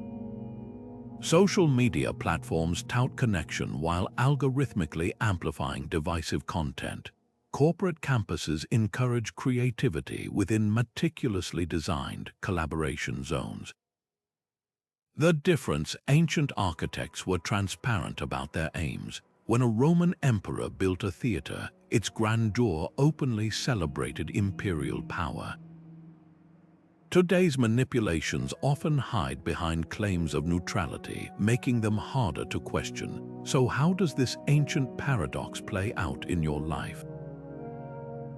Social media platforms tout connection while algorithmically amplifying divisive content. Corporate campuses encourage creativity within meticulously designed collaboration zones. The difference: ancient architects were transparent about their aims. When a Roman emperor built a theater, its grandeur openly celebrated imperial power. Today's manipulations often hide behind claims of neutrality, making them harder to question. So how does this ancient paradox play out in your life?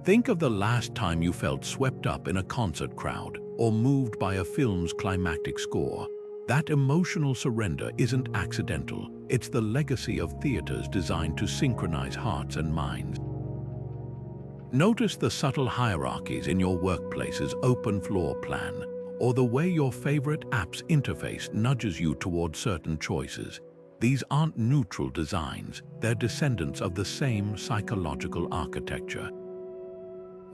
Think of the last time you felt swept up in a concert crowd or moved by a film's climactic score. That emotional surrender isn't accidental. It's the legacy of theaters designed to synchronize hearts and minds. Notice the subtle hierarchies in your workplace's open floor plan, or the way your favorite app's interface nudges you toward certain choices. These aren't neutral designs, they're descendants of the same psychological architecture.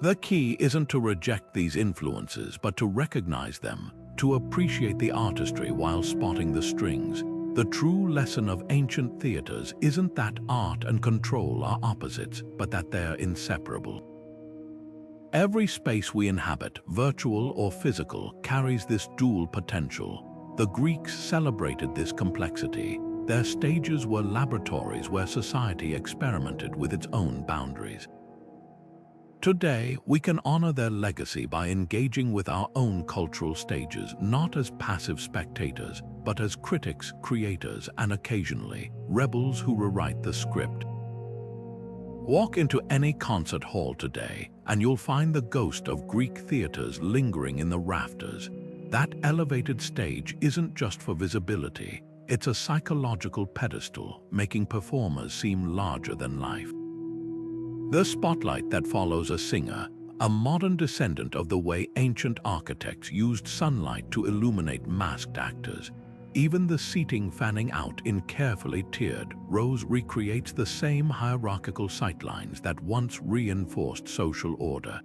The key isn't to reject these influences, but to recognize them, to appreciate the artistry while spotting the strings. The true lesson of ancient theaters isn't that art and control are opposites, but that they're inseparable. Every space we inhabit, virtual or physical, carries this dual potential. The Greeks celebrated this complexity. Their stages were laboratories where society experimented with its own boundaries. Today, we can honor their legacy by engaging with our own cultural stages, not as passive spectators, but as critics, creators, and occasionally, rebels who rewrite the script. Walk into any concert hall today, and you'll find the ghost of Greek theaters lingering in the rafters. That elevated stage isn't just for visibility, it's a psychological pedestal, making performers seem larger than life. The spotlight that follows a singer, a modern descendant of the way ancient architects used sunlight to illuminate masked actors. Even the seating fanning out in carefully tiered rows recreates the same hierarchical sightlines that once reinforced social order.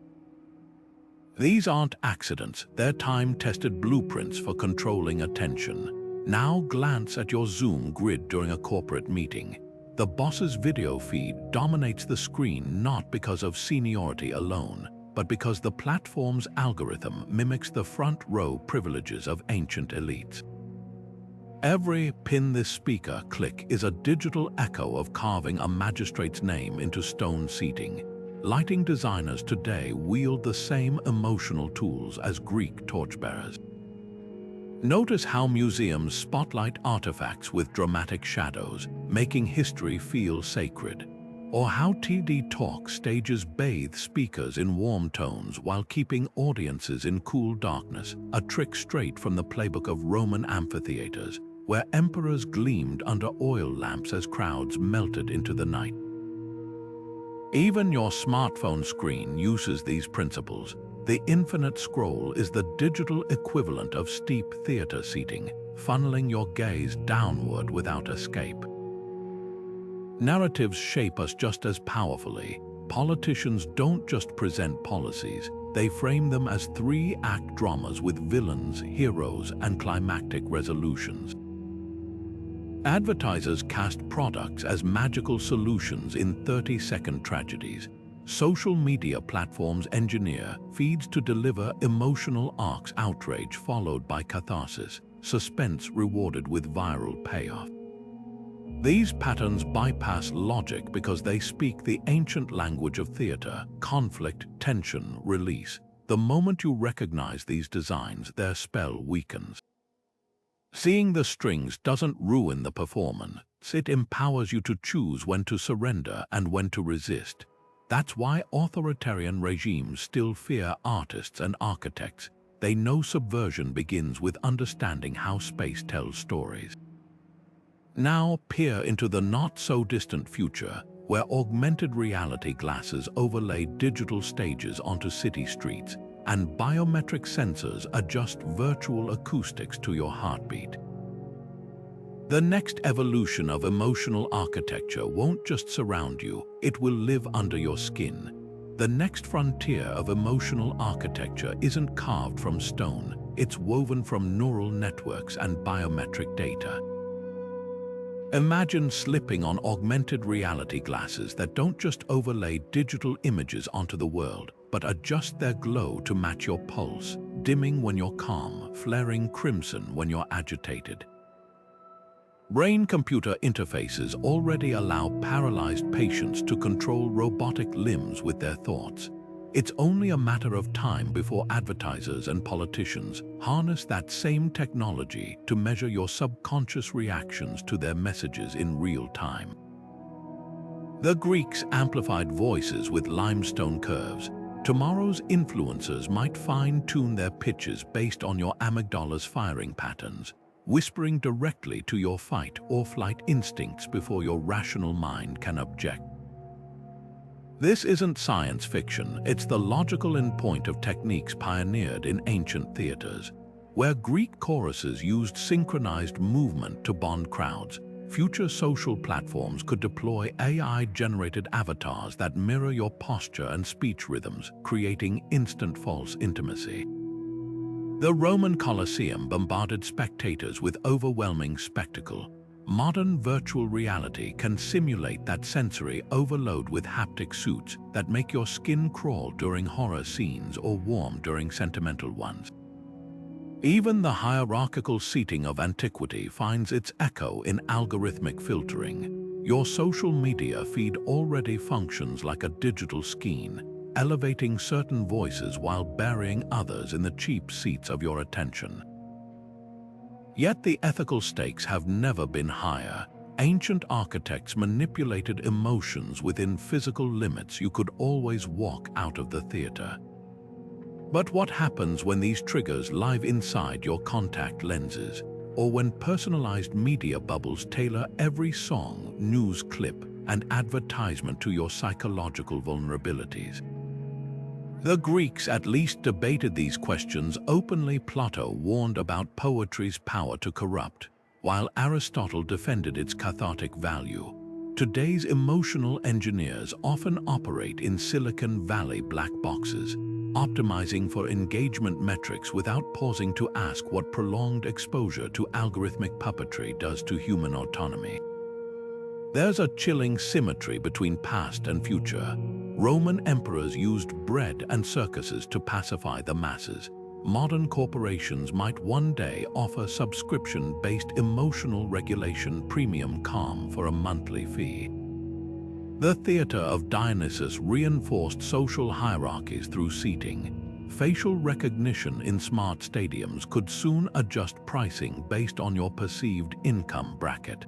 These aren't accidents, they're time-tested blueprints for controlling attention. Now glance at your Zoom grid during a corporate meeting. The boss's video feed dominates the screen not because of seniority alone, but because the platform's algorithm mimics the front row privileges of ancient elites. Every pin this speaker click is a digital echo of carving a magistrate's name into stone seating. Lighting designers today wield the same emotional tools as Greek torchbearers. Notice how museums spotlight artifacts with dramatic shadows, making history feel sacred. Or how TED Talk stages bathe speakers in warm tones while keeping audiences in cool darkness, a trick straight from the playbook of Roman amphitheaters, where emperors gleamed under oil lamps as crowds melted into the night. Even your smartphone screen uses these principles. The infinite scroll is the digital equivalent of steep theater seating, funneling your gaze downward without escape. Narratives shape us just as powerfully. Politicians don't just present policies, they frame them as three-act dramas with villains, heroes, and climactic resolutions. Advertisers cast products as magical solutions in 30-second tragedies. Social media platforms engineer feeds to deliver emotional arcs: outrage followed by catharsis, suspense rewarded with viral payoff. These patterns bypass logic because they speak the ancient language of theater: conflict, tension, release. The moment you recognize these designs, their spell weakens. Seeing the strings doesn't ruin the performance, it empowers you to choose when to surrender and when to resist. That's why authoritarian regimes still fear artists and architects. They know subversion begins with understanding how space tells stories. Now peer into the not-so-distant future, where augmented reality glasses overlay digital stages onto city streets, and biometric sensors adjust virtual acoustics to your heartbeat. The next evolution of emotional architecture won't just surround you, it will live under your skin. The next frontier of emotional architecture isn't carved from stone, it's woven from neural networks and biometric data. Imagine slipping on augmented reality glasses that don't just overlay digital images onto the world, but adjust their glow to match your pulse, dimming when you're calm, flaring crimson when you're agitated. Brain-computer interfaces already allow paralyzed patients to control robotic limbs with their thoughts. It's only a matter of time before advertisers and politicians harness that same technology to measure your subconscious reactions to their messages in real time. The Greeks amplified voices with limestone curves. Tomorrow's influencers might fine-tune their pitches based on your amygdala's firing patterns, whispering directly to your fight or flight instincts before your rational mind can object. This isn't science fiction, it's the logical endpoint of techniques pioneered in ancient theaters. Where Greek choruses used synchronized movement to bond crowds, future social platforms could deploy AI-generated avatars that mirror your posture and speech rhythms, creating instant false intimacy. The Roman Coliseum bombarded spectators with overwhelming spectacle. Modern virtual reality can simulate that sensory overload with haptic suits that make your skin crawl during horror scenes or warm during sentimental ones. Even the hierarchical seating of antiquity finds its echo in algorithmic filtering. Your social media feed already functions like a digital skein, elevating certain voices while burying others in the cheap seats of your attention. Yet the ethical stakes have never been higher. Ancient architects manipulated emotions within physical limits you could always walk out of the theater. But what happens when these triggers live inside your contact lenses, or when personalized media bubbles tailor every song, news clip, and advertisement to your psychological vulnerabilities? The Greeks at least debated these questions openly. Plato warned about poetry's power to corrupt, while Aristotle defended its cathartic value. Today's emotional engineers often operate in Silicon Valley black boxes, optimizing for engagement metrics without pausing to ask what prolonged exposure to algorithmic puppetry does to human autonomy. There's a chilling symmetry between past and future. Roman emperors used bread and circuses to pacify the masses. Modern corporations might one day offer subscription-based emotional regulation premium calm for a monthly fee. The Theatre of Dionysus reinforced social hierarchies through seating. Facial recognition in smart stadiums could soon adjust pricing based on your perceived income bracket.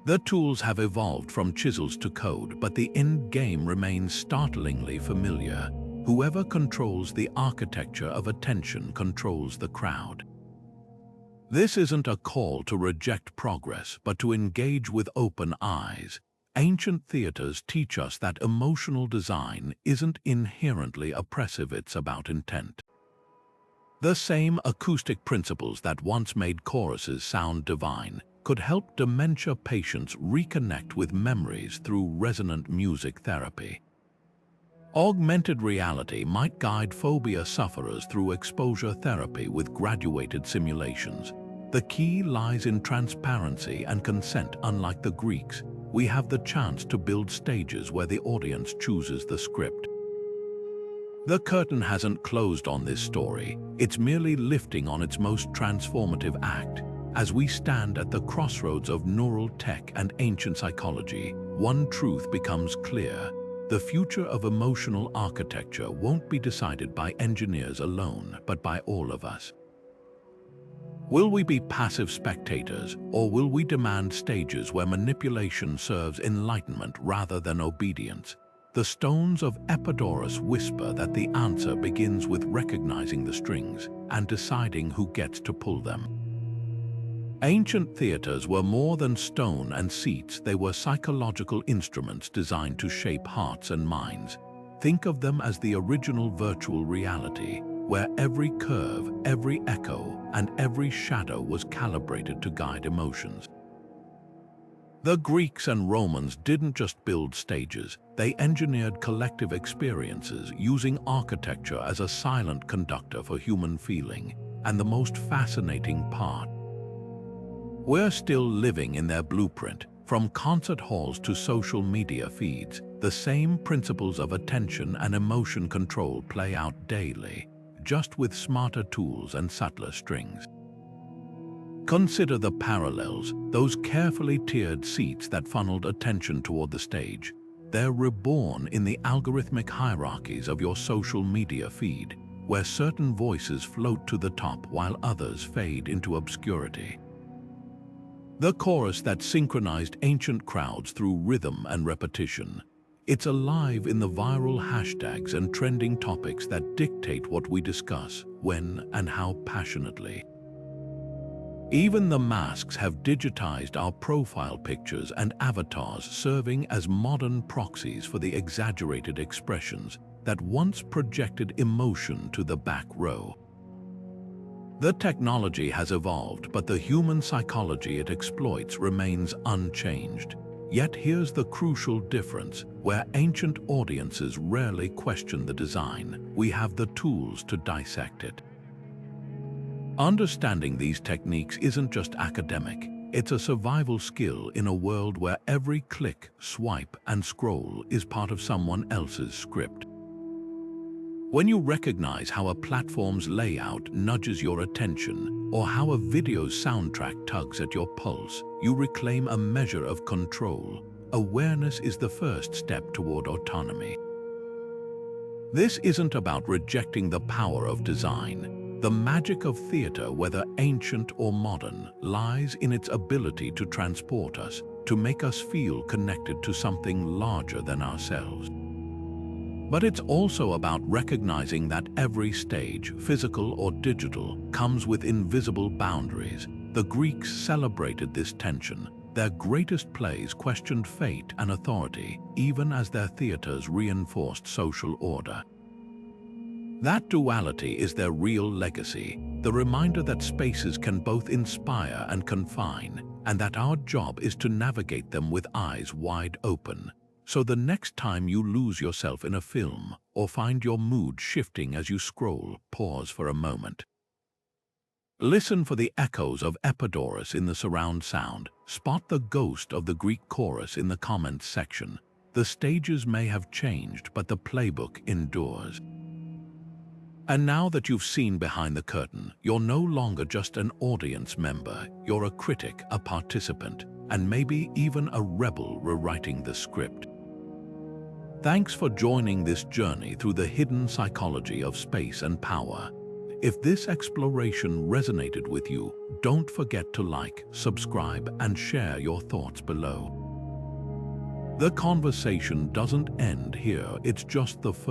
The tools have evolved from chisels to code, but the end game remains startlingly familiar. Whoever controls the architecture of attention controls the crowd. This isn't a call to reject progress, but to engage with open eyes. Ancient theaters teach us that emotional design isn't inherently oppressive, it's about intent. The same acoustic principles that once made choruses sound divine could help dementia patients reconnect with memories through resonant music therapy. Augmented reality might guide phobia sufferers through exposure therapy with graduated simulations. The key lies in transparency and consent. Unlike the Greeks, we have the chance to build stages where the audience chooses the script. The curtain hasn't closed on this story, it's merely lifting on its most transformative act. As we stand at the crossroads of neural tech and ancient psychology, one truth becomes clear. The future of emotional architecture won't be decided by engineers alone, but by all of us. Will we be passive spectators, or will we demand stages where manipulation serves enlightenment rather than obedience? The stones of Epidaurus whisper that the answer begins with recognizing the strings and deciding who gets to pull them. Ancient theaters were more than stone and seats. They were psychological instruments designed to shape hearts and minds. Think of them as the original virtual reality, where every curve, every echo, and every shadow was calibrated to guide emotions. The Greeks and Romans didn't just build stages, they engineered collective experiences using architecture as a silent conductor for human feeling. And the most fascinating part, we're still living in their blueprint. From concert halls to social media feeds, the same principles of attention and emotion control play out daily, just with smarter tools and subtler strings. Consider the parallels, those carefully tiered seats that funneled attention toward the stage. They're reborn in the algorithmic hierarchies of your social media feed, where certain voices float to the top while others fade into obscurity. The chorus that synchronized ancient crowds through rhythm and repetition. It's alive in the viral hashtags and trending topics that dictate what we discuss, when and how passionately. Even the masks have digitized our profile pictures and avatars, serving as modern proxies for the exaggerated expressions that once projected emotion to the back row. The technology has evolved, but the human psychology it exploits remains unchanged. Yet here's the crucial difference. Where ancient audiences rarely question the design, we have the tools to dissect it. Understanding these techniques isn't just academic, it's a survival skill in a world where every click, swipe, and scroll is part of someone else's script. When you recognize how a platform's layout nudges your attention, or how a video's soundtrack tugs at your pulse, you reclaim a measure of control. Awareness is the first step toward autonomy. This isn't about rejecting the power of design. The magic of theater, whether ancient or modern, lies in its ability to transport us, to make us feel connected to something larger than ourselves. But it's also about recognizing that every stage, physical or digital, comes with invisible boundaries. The Greeks celebrated this tension. Their greatest plays questioned fate and authority, even as their theaters reinforced social order. That duality is their real legacy, the reminder that spaces can both inspire and confine, and that our job is to navigate them with eyes wide open. So the next time you lose yourself in a film or find your mood shifting as you scroll, pause for a moment. Listen for the echoes of Epidaurus in the surround sound. Spot the ghost of the Greek chorus in the comments section. The stages may have changed, but the playbook endures. And now that you've seen behind the curtain, you're no longer just an audience member. You're a critic, a participant, and maybe even a rebel rewriting the script. Thanks for joining this journey through the hidden psychology of space and power. If this exploration resonated with you, don't forget to like, subscribe, and share your thoughts below. The conversation doesn't end here, it's just the first.